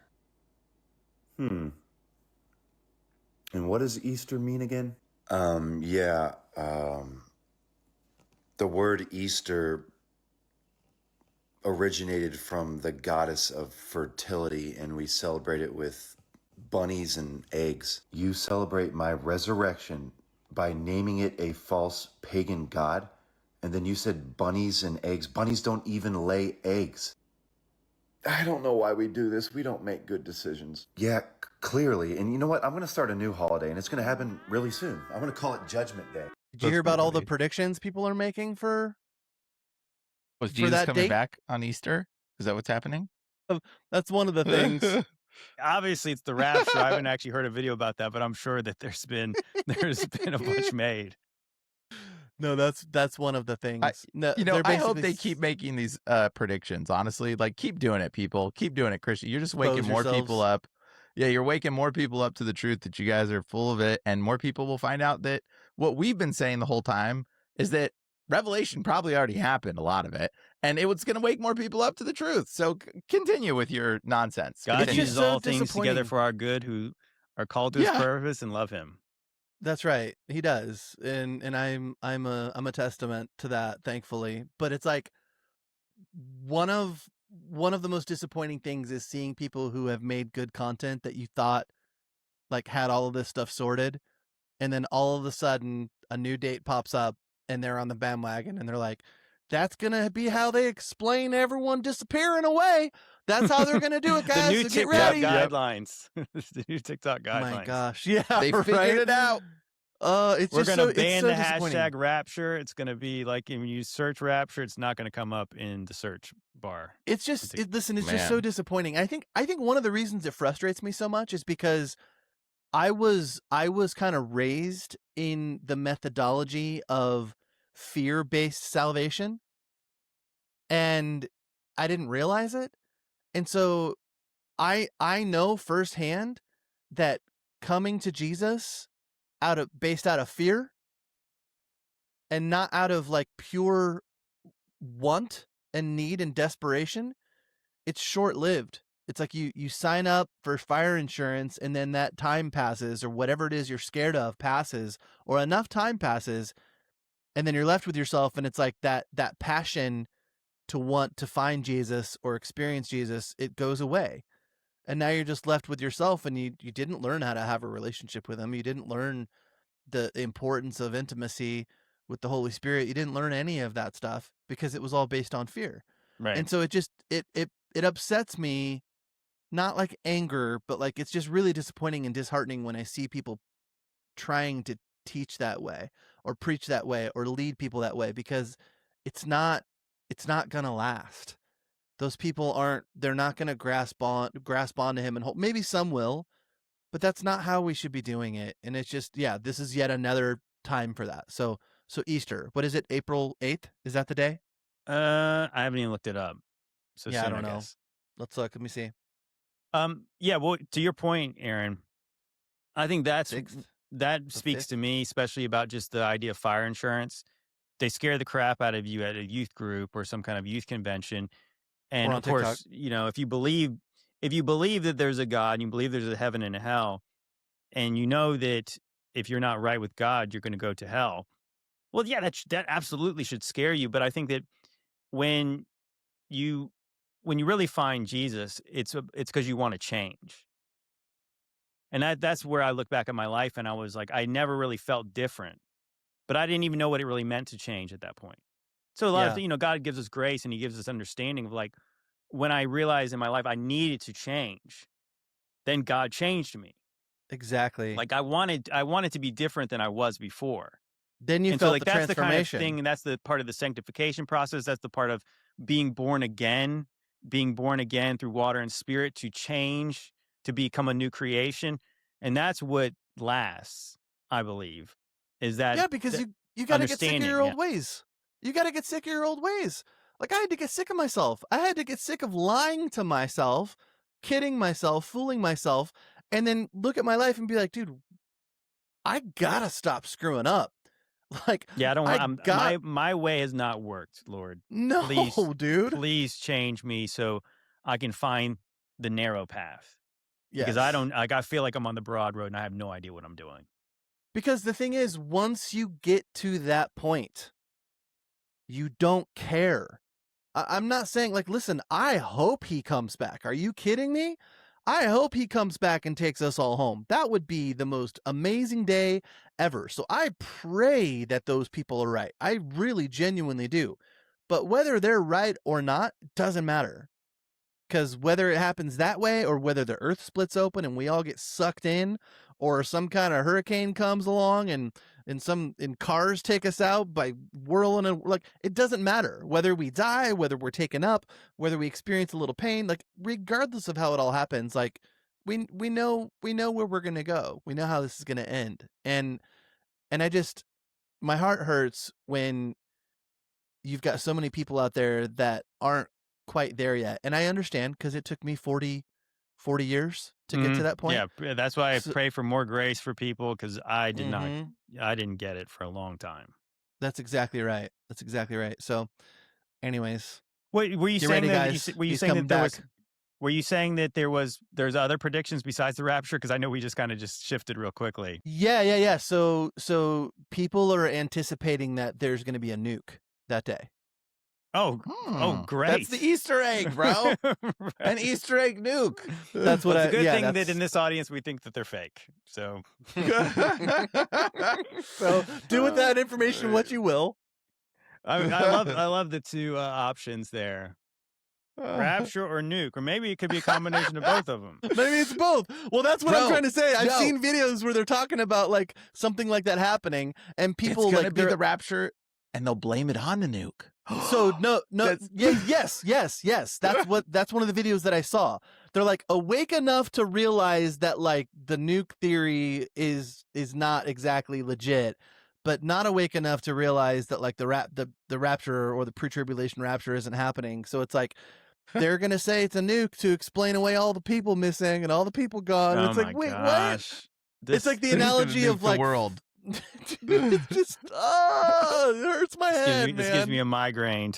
And what does Easter mean again? The word Easter originated from the goddess of fertility, and we celebrate it with bunnies and eggs. You celebrate my resurrection by naming it a false pagan god, and then you said bunnies and eggs. Bunnies don't even lay eggs. I don't know why we do this. We don't make good decisions. Yeah, clearly. And you know what? I'm going to start a new holiday, and it's going to happen really soon. I'm going to call it Judgment Day.
Did you hear about all the predictions people are making for
Was Jesus coming back on Easter? Is that what's happening?
That's one of the things.
Obviously, it's the rapture. I haven't actually heard a video about that, but I'm sure that there's been a bunch made.
No, that's one of the things.
I hope they keep making these predictions. Honestly, like keep doing it, people. Keep doing it, Christian. You're just waking more people up Yeah, you're waking more people up to the truth that you guys are full of it, and more people will find out that what we've been saying the whole time is that revelation probably already happened, a lot of it, and it was going to wake more people up to the truth. So continue with your nonsense.
God
It's
Continue.
uses
just so
all things together
disappointing.
for our good who are called to his
Yeah.
purpose and love him.
That's right. He does. And I'm a testament to that, thankfully. But it's like one of the most disappointing things is seeing people who have made good content that you thought like had all of this stuff sorted, and then all of a sudden a new date pops up and they're on the bandwagon and they're like, that's gonna be how they explain everyone disappearing away. That's how they're gonna do it, guys.
The new
so get
TikTok
ready.
guidelines. The new TikTok guidelines.
My gosh, yeah,
They
right?
figured it out.
It's
We're
just
gonna
so,
ban
it's so
the
disappointing.
hashtag rapture. It's gonna be like when you search rapture, it's not gonna come up in the search bar.
It's just listen, it's just
Man.
so disappointing. I think one of the reasons it frustrates me so much is because I was kind of raised in the methodology of fear-based salvation, and I didn't realize it. And so I know firsthand that coming to Jesus based out of fear and not out of like pure want and need and desperation, it's short-lived. It's like you sign up for fire insurance and then that time passes, or whatever it is you're scared of passes, or enough time passes, and then you're left with yourself, and it's like that passion to want to find Jesus or experience Jesus, it goes away. And now you're just left with yourself, and you didn't learn how to have a relationship with him. You didn't learn the importance of intimacy with the Holy Spirit. You didn't learn any of that stuff because it was all based on fear.
Right.
And so it just it upsets me, not like anger, but like it's just really disappointing and disheartening when I see people trying to teach that way or preach that way or lead people that way, because it's not gonna last. Those people they're not gonna grasp onto him, and maybe some will, but that's not how we should be doing it. And it's just, yeah, this is yet another time for that. So Easter, what is it? April 8th? Is that the day?
I haven't even looked it up. So
Yeah, I
soon,
don't know.
guess.
Let's look. Let me see.
Yeah, well, to your point, Aaron, I think that speaks
5th?
to me, especially about just the idea of fire insurance. They scare the crap out of you at a youth group or some kind of youth convention. And
Or on
of course,
TikTok.
you know, if you believe that there's a God and you believe there's a heaven and a hell, and you know that if you're not right with God, you're going to go to hell. Well, yeah, that absolutely should scare you. But I think that when you really find Jesus, it's because you want to change. And that's where I look back at my life and I was like, I never really felt different, but I didn't even know what it really meant to change at that point. So a lot of, God gives us grace and he gives us understanding of like, when I realized in my life I needed to change, then God changed me.
Exactly.
Like I wanted to be different than I was before.
Then you
And
felt
so like
the
that's the kind of
transformation.
thing, and that's the part of the sanctification process. That's the part of being born again through water and spirit to change, to become a new creation. And that's what lasts, I believe, is that.
Yeah, because you got to get sick of your old
yeah.
ways. You got to get sick of your old ways. Like I had to get sick of myself. I had to get sick of lying to myself, kidding myself, fooling myself, and then look at my life and be like, dude, I gotta stop screwing up. Like,
Yeah, I don't want. My way has not worked, Lord.
No, dude.
Please change me so I can find the narrow path. Because
Yes.
I don't. Like, I feel like I'm on the broad road and I have no idea what I'm doing.
Because the thing is, once you get to that point, you don't care. I'm not saying like, listen, I hope he comes back. Are you kidding me? I hope he comes back and takes us all home. That would be the most amazing day ever. So I pray that those people are right. I really genuinely do. But whether they're right or not doesn't matter. Because whether it happens that way or whether the earth splits open and we all get sucked in, or some kind of hurricane comes along and cars take us out by whirling, and like, it doesn't matter whether we die, whether we're taken up, whether we experience a little pain, like regardless of how it all happens, like we know where we're going to go. We know how this is going to end. And I just, my heart hurts when you've got so many people out there that aren't quite there yet. And I understand, because it took me 40 40 years to get to that point.
Yeah, that's why I
So-
pray for more grace for people, because I did not,
Mhm.
I didn't get it for a long time.
That's exactly right. So, anyways,
Wait, were you
get
saying
ready,
that?
guys.
Were you
He's
saying
coming
that there
back.
was? Were you saying that there's other predictions besides the rapture? Because I know we just kind of just shifted real quickly.
Yeah. So people are anticipating that there's going to be a nuke that day.
Oh, great!
That's the Easter egg, bro. An Easter egg nuke.
That's what
Well, it's a good thing
that's-
that in this audience we think that they're fake. So,
So do with that information what you will.
I love the two options there: rapture or nuke, or maybe it could be a combination of both of them.
Maybe it's both. Well, that's what I'm
Bro,
trying to say. I've
no.
seen videos where they're talking about like something like that happening, and people
it's gonna
like
be
they're-
the rapture, and they'll blame it on the nuke.
So no,
That's-
yes. That's one of the videos that I saw. They're like awake enough to realize that like the nuke theory is not exactly legit, but not awake enough to realize that like the rapture or the pre-tribulation rapture isn't happening. So it's like they're gonna say it's a nuke to explain away all the people missing and all the people gone. And
Oh
it's
my
like, wait,
gosh.
what? It's like the
This is gonna
analogy
nuke
of
the
like
world.
it's just it hurts my head,
This
man.
gives me a migraine.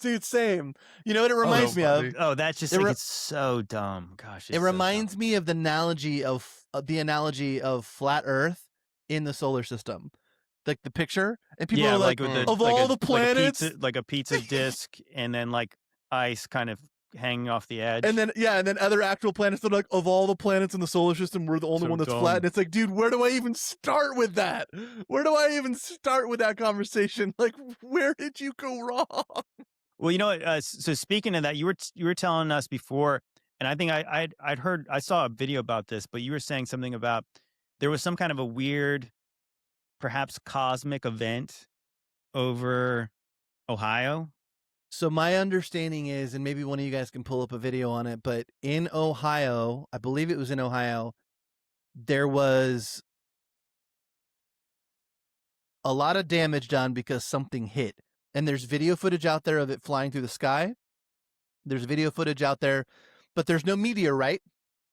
Dude, same. You know what it reminds me of?
Oh, that's just
It re-
it's so dumb. Gosh,
It reminds me of the analogy of flat Earth in the solar system, like the picture, and people
yeah,
are like,
with the,
of
like
all
a,
the planets,
like a pizza disc, and then like ice kind of hanging off the edge.
and then other actual planets are like, of all the planets in the solar system, we're the only
So
one that's
dumb.
flat. And it's like, dude, where do I even start with that? Where do I even start with that conversation? Like, where did you go wrong?
Well, you know, so speaking of that, you were telling us before, and I think I saw a video about this, but you were saying something about there was some kind of a weird, perhaps cosmic event over Ohio.
So my understanding is, and maybe one of you guys can pull up a video on it, but in Ohio, I believe it was in Ohio, there was a lot of damage done because something hit. And there's video footage out there of it flying through the sky. There's video footage out there, but there's no meteorite.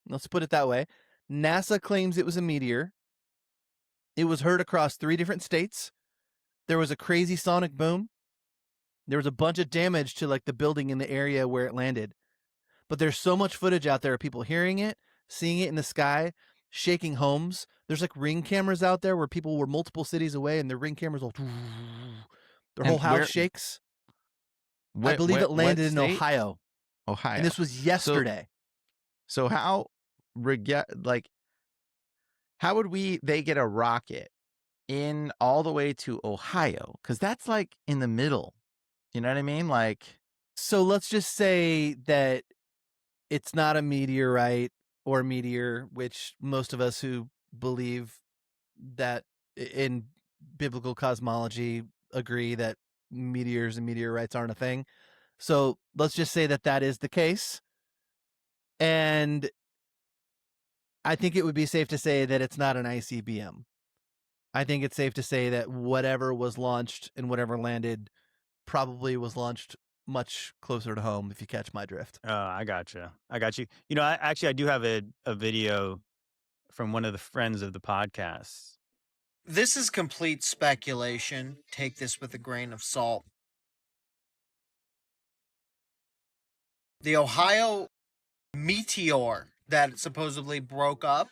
Let's put it that way. NASA claims it was a meteor. It was heard across 3 different states. There was a crazy sonic boom. There was a bunch of damage to like the building in the area where it landed. But there's so much footage out there of people hearing it, seeing it in the sky, shaking homes. There's like ring cameras out there where people were multiple cities away and their ring cameras will their whole
And
house
where-
shakes. I believe it landed in Ohio.
Ohio.
And this was yesterday.
So how how would they get a rocket in all the way to Ohio? Because that's like in the middle. You know what I mean? Like,
So let's just say that it's not a meteorite or meteor, which most of us who believe that in biblical cosmology agree that meteors and meteorites aren't a thing. So let's just say that that is the case. And I think it would be safe to say that it's not an ICBM. I think it's safe to say that whatever was launched and whatever landed probably was launched much closer to home, if you catch my drift.
I got you. You know, I do have a video from one of the friends of the podcast.
This is complete speculation. Take this with a grain of salt. The Ohio meteor that supposedly broke up,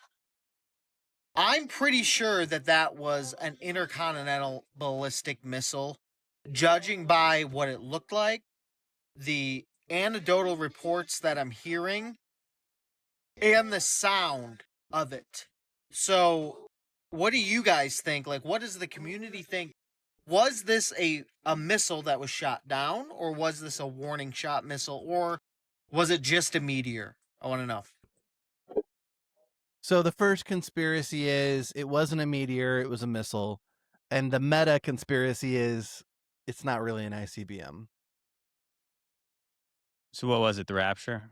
I'm pretty sure that that was an intercontinental ballistic missile. Judging by what it looked like, the anecdotal reports that I'm hearing, and the sound of it. So, what do you guys think? Like, what does the community think? Was this a missile that was shot down, or was this a warning shot missile, or was it just a meteor? I want to know.
So the first conspiracy is it wasn't a meteor, it was a missile. And the meta conspiracy is it's not really an ICBM.
So what was it? The rapture?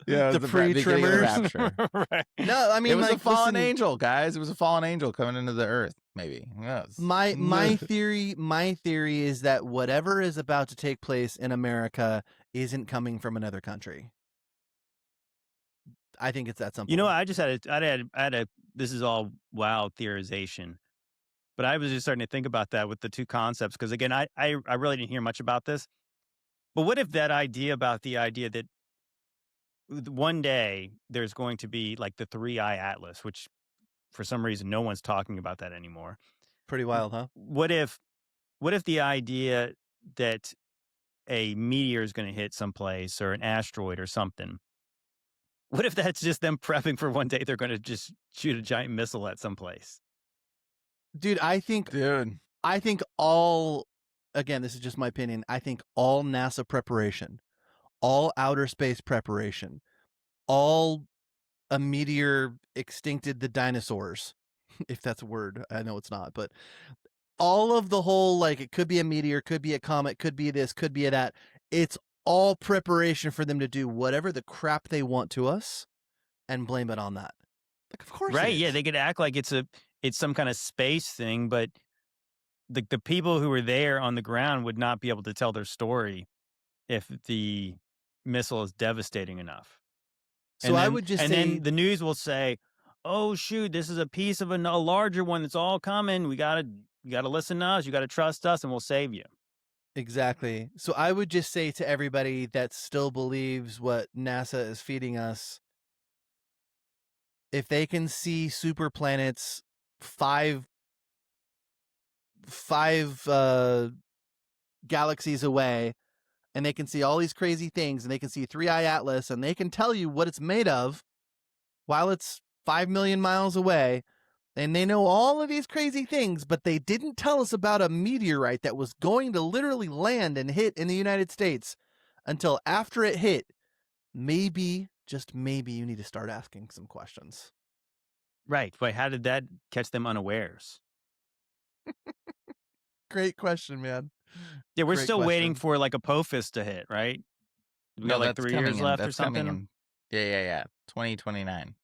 yeah,
The pre-trimmers.
Right.
No, I mean,
it was
like,
a fallen
listen,
angel, guys. It was a fallen angel coming into the earth. Maybe. Yes.
My theory is that whatever is about to take place in America isn't coming from another country. I think it's that simple.
You know, I had a. This is all wild theorization, but I was just starting to think about that with the two concepts because again, I really didn't hear much about this. But what if that idea about the idea that one day there's going to be like the 3-eye atlas, which for some reason no one's talking about that anymore.
Pretty wild, huh?
What if the idea that a meteor is going to hit someplace or an asteroid or something? What if that's just them prepping for one day they're going to just shoot a giant missile at someplace?
Dude, I think all, again, this is just my opinion. I think all NASA preparation, all outer space preparation, all a meteor extincted the dinosaurs, if that's a word. I know it's not, but all of the whole, like, it could be a meteor, could be a comet, could be this, could be that. It's all preparation for them to do whatever the crap they want to us and blame it on that. Like, of course.
Right. Yeah. They could act like it's some kind of space thing, but the people who were there on the ground would not be able to tell their story if the missile is devastating enough.
So I would just say,
then the news will say, "Oh shoot, this is a piece of a larger one that's all coming. You gotta listen to us. You gotta trust us, and we'll save you."
Exactly. So I would just say to everybody that still believes what NASA is feeding us, if they can see super planets five galaxies away, and they can see all these crazy things, and they can see 3-eye atlas, and they can tell you what it's made of while it's 5 million miles away, and they know all of these crazy things, but they didn't tell us about a meteorite that was going to literally land and hit in the United States until after it hit. Maybe, just maybe, you need to start asking some questions.
Right. Wait, how did that catch them unawares?
Great question, man.
Yeah, we're
Great
still waiting
question.
for like Apophis to hit, right? We got like 3 years left or something.
Yeah. 2029.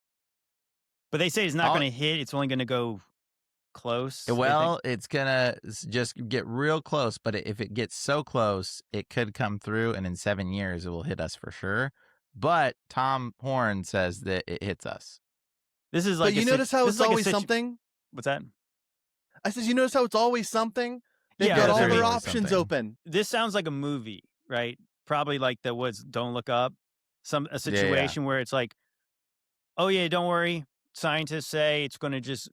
But they say it's not going to hit. It's only going to go close.
Well, it's going to just get real close. But if it gets so close, it could come through. And in 7 years, it will hit us for sure. But Tom Horn says that it hits us.
This is like,
but you notice how it's always something?
What's that?
I says, you notice how it's always something? They've
Yeah,
got all
there's
their
always
options
something.
open.
This sounds like a movie, right? Probably like the woods. Don't Look Up. A situation where it's like, oh yeah, don't worry. Scientists say it's going to just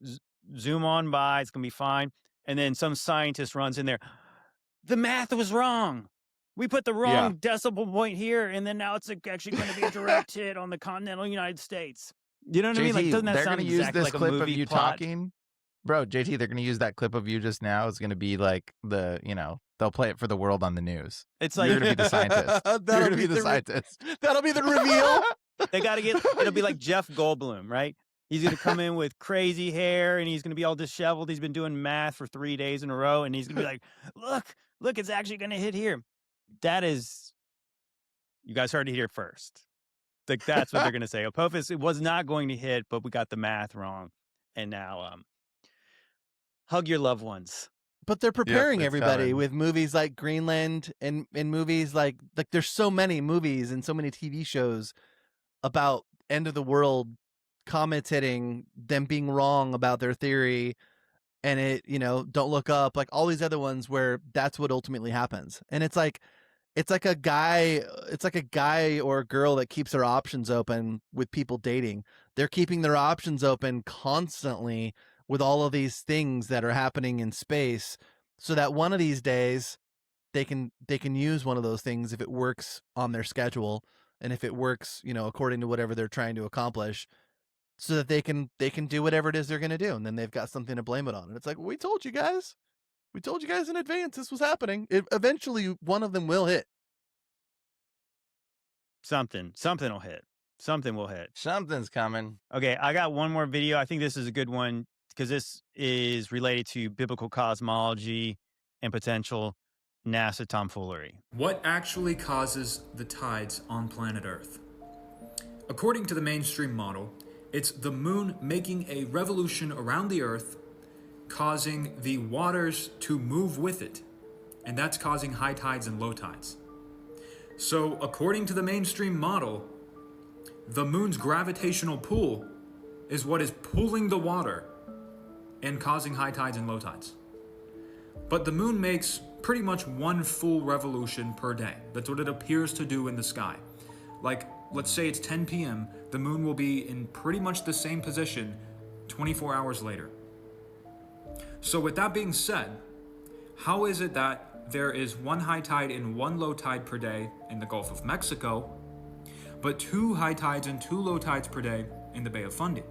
zoom on by. It's going to be fine. And then some scientist runs in there. The math was wrong. We put the wrong decimal point here, and then now it's actually going to be a direct hit on the continental United States. You know what I mean? Like, doesn't that sound exactly like a movie
clip of you
plot?
talking? Bro, JT, they're going to use that clip of you just now. It's going to be like they'll play it for the world on the news.
It's like,
you're going to be the scientist. You're going to be the scientist.
That'll be the reveal.
They got to it'll be like Jeff Goldblum, right? He's going to come in with crazy hair and he's going to be all disheveled. He's been doing math for 3 days in a row. And he's going to be like, look, it's actually going to hit here. That is, you guys heard it here first. Like, that's what they're going to say. Apophis, it was not going to hit, but we got the math wrong. And now, hug your loved ones.
But they're preparing everybody
coming.
with movies like Greenland and movies like there's so many movies and so many TV shows about end of the world comets hitting, them being wrong about their theory, and it, Don't Look Up, like all these other ones where that's what ultimately happens. And it's like a guy or a girl that keeps their options open with people dating. They're keeping their options open constantly with all of these things that are happening in space, so that one of these days they can use one of those things if it works on their schedule and if it works, according to whatever they're trying to accomplish, so that they can do whatever it is they're going to do, and then they've got something to blame it on. And it's like, we told you guys in advance this was happening. Eventually one of them will hit.
Something will hit. Something will hit.
Something's coming.
Okay, I got one more video. I think this is a good one because this is related to biblical cosmology and potential NASA tomfoolery.
What actually causes the tides on planet Earth? According to the mainstream model, it's the moon making a revolution around the Earth, causing the waters to move with it, and that's causing high tides and low tides. So according to the mainstream model, the moon's gravitational pull is what is pulling the water and causing high tides and low tides. But the moon makes pretty much one full revolution per day. That's what it appears to do in the sky. Like, let's say it's 10 p.m., the moon will be in pretty much the same position 24 hours later. So with that being said, how is it that there is one high tide and one low tide per day in the Gulf of Mexico, but 2 high tides and 2 low tides per day in the Bay of Fundy?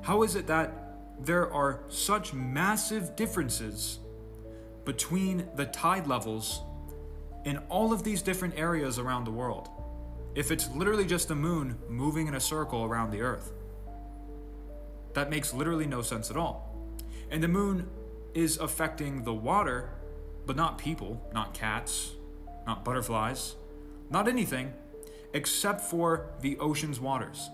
How is it that there are such massive differences between the tide levels in all of these different areas around the world, if it's literally just the moon moving in a circle around the Earth? That makes literally no sense at all. And the moon is affecting the water, but not people, not cats, not butterflies, not anything except for the ocean's waters.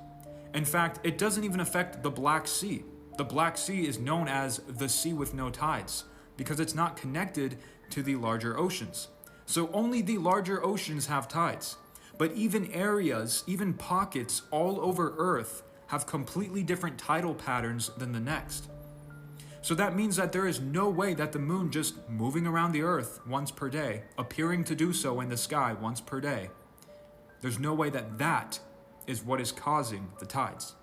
In fact, it doesn't even affect the Black Sea. The Black Sea is known as the sea with no tides because it's not connected to the larger oceans. So only the larger oceans have tides. But even areas, even pockets all over Earth have completely different tidal patterns than the next. So that means that there is no way that the moon just moving around the Earth once per day, appearing to do so in the sky once per day, there's no way that that is what is causing the tides.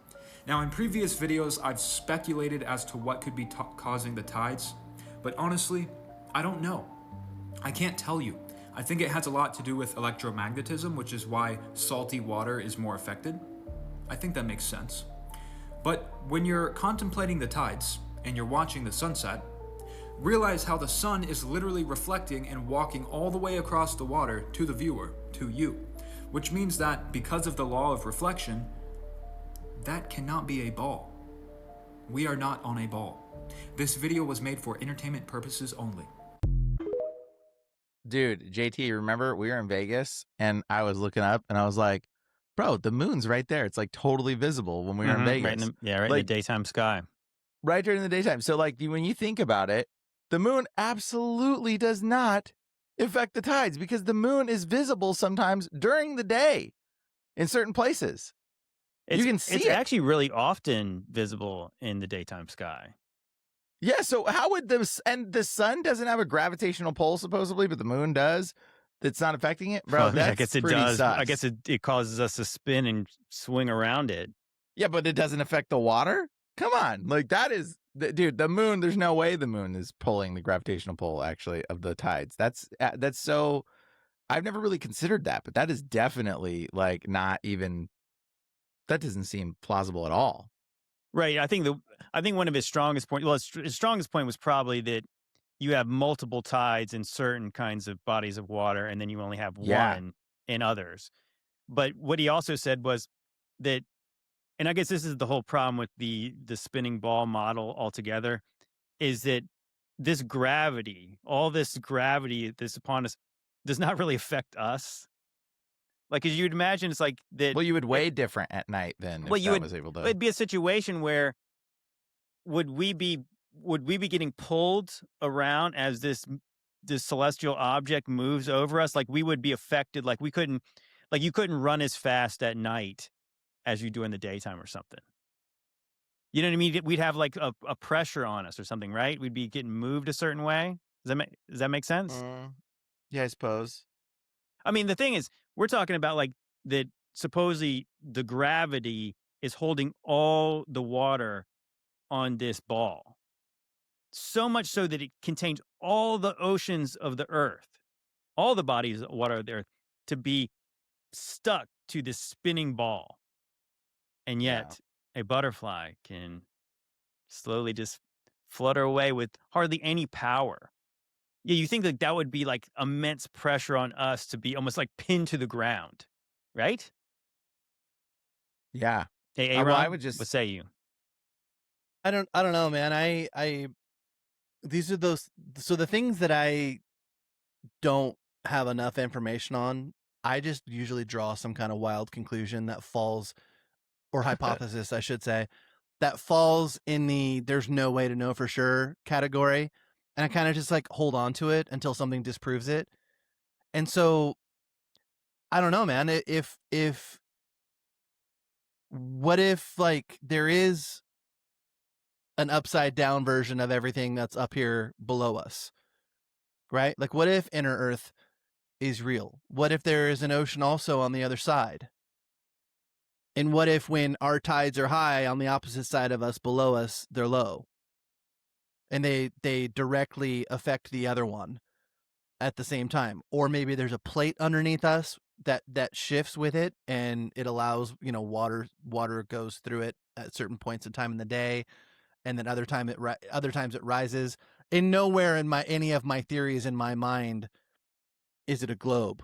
Now, in previous videos, I've speculated as to what could be causing the tides, but honestly, I don't know. I can't tell you. I think it has a lot to do with electromagnetism, which is why salty water is more affected. I think that makes sense. But when you're contemplating the tides and you're watching the sunset, realize how the sun is literally reflecting and walking all the way across the water to the viewer, to you, which means that because of the law of reflection, that cannot be a ball. We are not on a ball. This video was made for entertainment purposes only.
Dude, JT, remember we were in Vegas and I was looking up and I was like, bro, the moon's right there. It's like totally visible when we were in Vegas.
Right in the daytime sky.
Right during the daytime. So like when you think about it, the moon absolutely does not affect the tides because the moon is visible sometimes during the day in certain places. You can see
it's
it.
actually really often visible in the daytime sky.
Yeah, so how would the sun doesn't have a gravitational pull supposedly, but the moon does? That's not affecting it? Bro, that's
I guess it
pretty
does.
sus.
I guess it causes us to spin and swing around it.
Yeah, but it doesn't affect the water? Come on. Like that is, dude, the moon, there's no way the moon is pulling the gravitational pull actually of the tides. That's so, I've never really considered that, but that is definitely like not even, that doesn't seem plausible at all.
Right. I think one of his strongest points, his strongest point was probably that you have multiple tides in certain kinds of bodies of water, and then you only have one in others. But what he also said was that, and I guess this is the whole problem with the spinning ball model altogether, is that this gravity, all this gravity that's upon us, does not really affect us. Like, as you'd imagine, it's like that.
Well, you would weigh different at night then.
Well,
was able to.
It'd be a situation where would we be getting pulled around as this celestial object moves over us? Like we would be affected. Like you couldn't run as fast at night as you do in the daytime or something. You know what I mean? We'd have like a pressure on us or something, right? We'd be getting moved a certain way. Does that make sense?
Yeah, I suppose.
I mean, the thing is, we're talking about like that supposedly the gravity is holding all the water on this ball. So much so that it contains all the oceans of the earth, all the bodies of water of the earth, to be stuck to this spinning ball. And yet a butterfly can slowly just flutter away with hardly any power. Yeah, you think that would be like immense pressure on us to be almost like pinned to the ground, right?
Yeah.
Hey, Aaron,
I would just,
what say you?
I don't know, man. These are those, so the things that I don't have enough information on, I just usually draw some kind of wild conclusion that falls, or hypothesis, I should say, that falls in the there's no way to know for sure category. And I kind of just like hold on to it until something disproves it. And so I don't know, man, if what if like there is an upside down version of everything that's up here below us, right? Like what if inner Earth is real? What if there is an ocean also on the other side? And what if when our tides are high on the opposite side of us, below us, they're low? And they directly affect the other one at the same time. Or maybe there's a plate underneath us that shifts with it, and it allows, water goes through it at certain points in time in the day, and then other times it rises. And nowhere in any of my theories in my mind is it a globe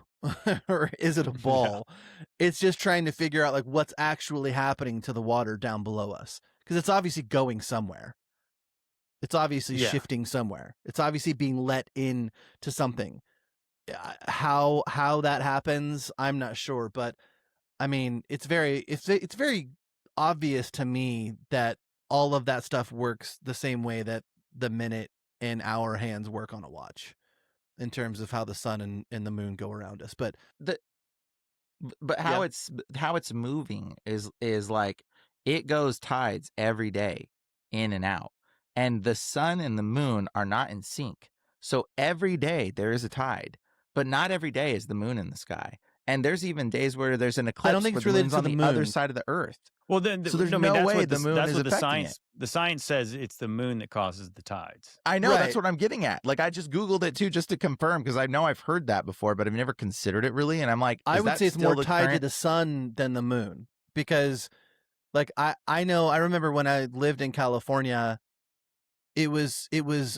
or is it a ball. It's just trying to figure out like what's actually happening to the water down below us, because it's obviously going somewhere. It's obviously shifting somewhere. It's obviously being let in to something. How that happens, I'm not sure, but I mean, it's very obvious to me that all of that stuff works the same way that the minute and hour hands work on a watch, in terms of how the sun and the moon go around us. But
how it's moving is like it goes tides every day in and out. And the sun and the moon are not in sync. So every day there is a tide, but not every day is the moon in the sky. And there's even days where there's an eclipse.
I don't think it's related to
on
the
the
moon.
other side of the Earth.
Well, then,
so there's
I mean,
no
that's
way
what
the moon is
what
affecting it.
The science says it's the moon that causes the tides.
I know,
Right.
that's what I'm getting at. Like I just Googled it too, just to confirm, because I know I've heard that before, but I've never considered it really. And I'm like,
I
is
would
that
say it's
still
more
the
tied to
current-
the sun than the moon, because like I remember when I lived in California, it was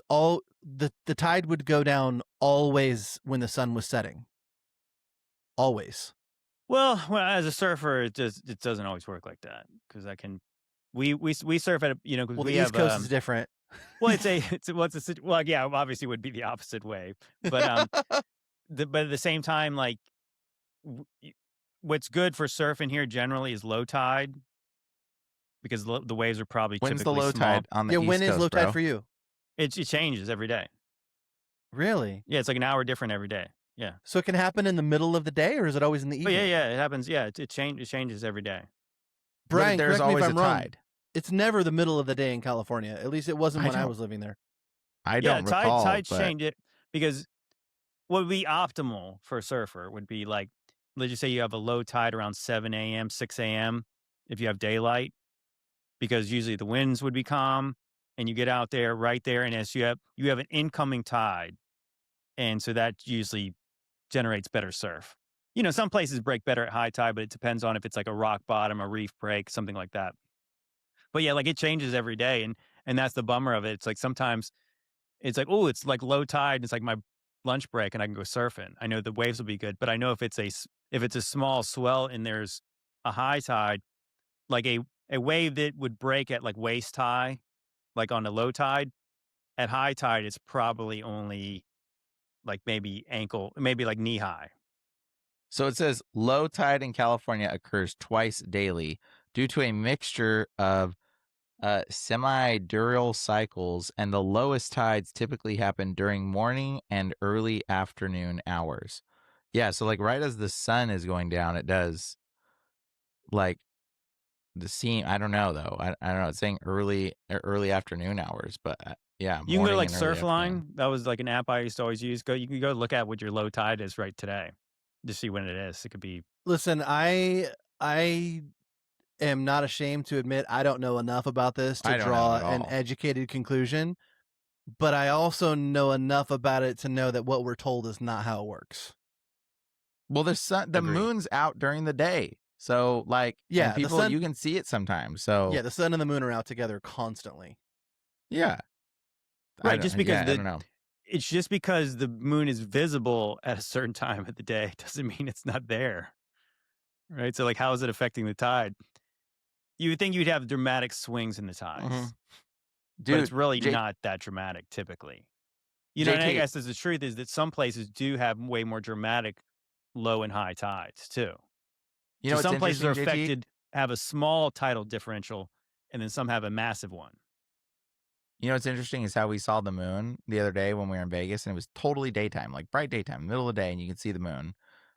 all the tide would go down always when the sun was setting. Always.
Well, as a surfer, it doesn't always work like that, because we surf at because
Well,
we
the
have
East Coast is different.
well, obviously it would be the opposite way, but but at the same time, like what's good for surfing here generally is low tide, because the waves are probably
When's the
typically
low
small.
tide on the East
when is
Coast,
low tide
bro?
for you?
It changes every day.
Really?
Yeah, it's like an hour different every day. Yeah.
So it can happen in the middle of the day, or is it always in the
Oh
evening?
yeah, it happens. Yeah, it changes every day.
Brian,
there's
correct me if
always
I'm
a
wrong.
tide.
It's never the middle of the day in California. At least it wasn't
I
when I
don't-
was living there.
I don't recall.
Tides
but
change it, because what would be optimal for a surfer would be like, let's just say you have a low tide around 7 a.m., 6 a.m. if you have daylight, because usually the winds would be calm, and you get out there right there, and as you have an incoming tide, and so that usually generates better surf. Some places break better at high tide, but it depends on if it's like a rock bottom, a reef break, something like that. But yeah, like it changes every day, and that's the bummer of it. It's like sometimes it's like, oh, it's like low tide, and it's like my lunch break, and I can go surfing. I know the waves will be good, but I know if it's a small swell and there's a high tide, like a wave that would break at like waist high, like on a low tide, at high tide it's probably only like maybe like knee high.
So it says low tide in California occurs twice daily due to a mixture of semi-diurnal cycles, and the lowest tides typically happen during morning and early afternoon hours. Yeah, so like right as the sun is going down, it does. Like the scene, I don't know though. I don't know. It's saying early afternoon hours, but yeah,
You can go to
morning
like
and early afternoon.
Surfline. That was like an app I used to always use. You can go look at what your low tide is right today, just see when it is. It could be.
Listen, I am not ashamed to admit I don't know enough about this
I
to
don't know
draw
at
an
all.
educated conclusion, but I also know enough about it to know that what we're told is not how it works.
Well, the
Agreed.
moon's out during the day, so like
Yeah,
and
the
people
sun-
you can see it sometimes. So
Yeah, the sun and the moon are out together constantly.
yeah,
Right, just because
I don't know.
it's just because the moon is visible at a certain time of the day doesn't mean it's not there. Right? So like, how is it affecting the tide? You would think you'd have dramatic swings in the tides,
Mhm.
but it's
Dude,
really not that dramatic typically. And I
JT
guess the truth is that some places do have way more dramatic low and high tides too.
You
So
know what's
some places are
interesting, JT?
affected, have a small tidal differential, and then some have a massive one.
You know what's interesting is how we saw the moon the other day when we were in Vegas, and it was totally daytime, like bright daytime, middle of the day, and you can see the moon.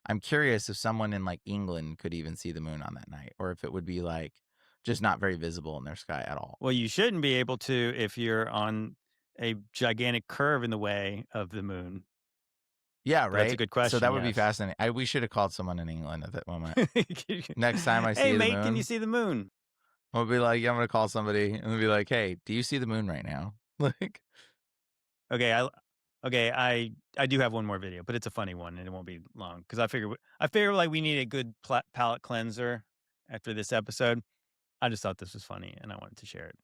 I'm curious if someone in like England could even see the moon on that night, or if it would be like just not very visible in their sky at all.
Well, you shouldn't be able to if you're on a gigantic curve in the way of the moon.
Yeah,
But
right.
that's a good question.
So that would be
yes.
fascinating. We should have called someone in England at that moment. Next time I see
Hey,
the
mate,
moon,
can you see the moon?
I'll be like, yeah, I'm gonna call somebody and be like, hey, do you see the moon right now? Like,
Okay, I do have one more video, but it's a funny one and it won't be long because I figure like we need a good palate cleanser after this episode. I just thought this was funny and I wanted to share it.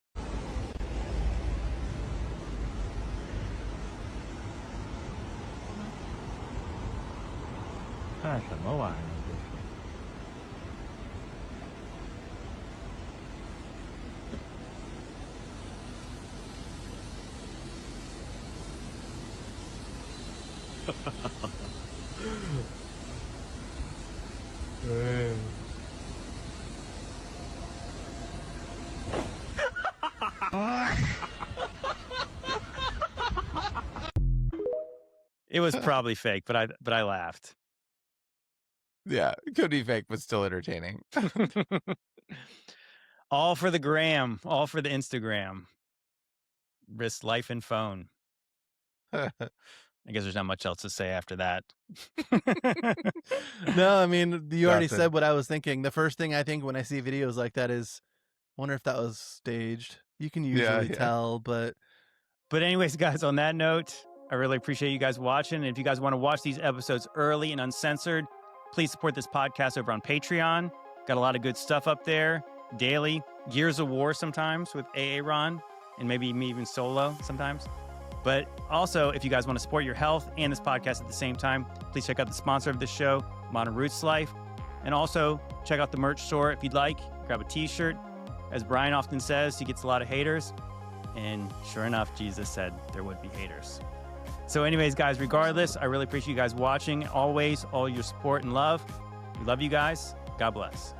It was probably fake, but I laughed.
yeah, it could be fake, but still entertaining.
All for the gram, all for the Instagram. Risk life and phone. I guess there's not much else to say after that.
No, I mean, you already
Nothing.
said what I was thinking. The first thing I think when I see videos like that is, wonder if that was staged. You can usually tell, but
anyways, guys, on that note, I really appreciate you guys watching. And if you guys want to watch these episodes early and uncensored, please support this podcast over on Patreon. Got a lot of good stuff up there. Daily, Gears of War sometimes with Aaron, and maybe me even solo sometimes. But also, if you guys want to support your health and this podcast at the same time, please check out the sponsor of this show, Modern Roots Life. And also, check out the merch store if you'd like. Grab a t-shirt. As Brian often says, he gets a lot of haters. And sure enough, Jesus said there would be haters. So anyways, guys, regardless, I really appreciate you guys watching. Always, all your support and love. We love you guys. God bless.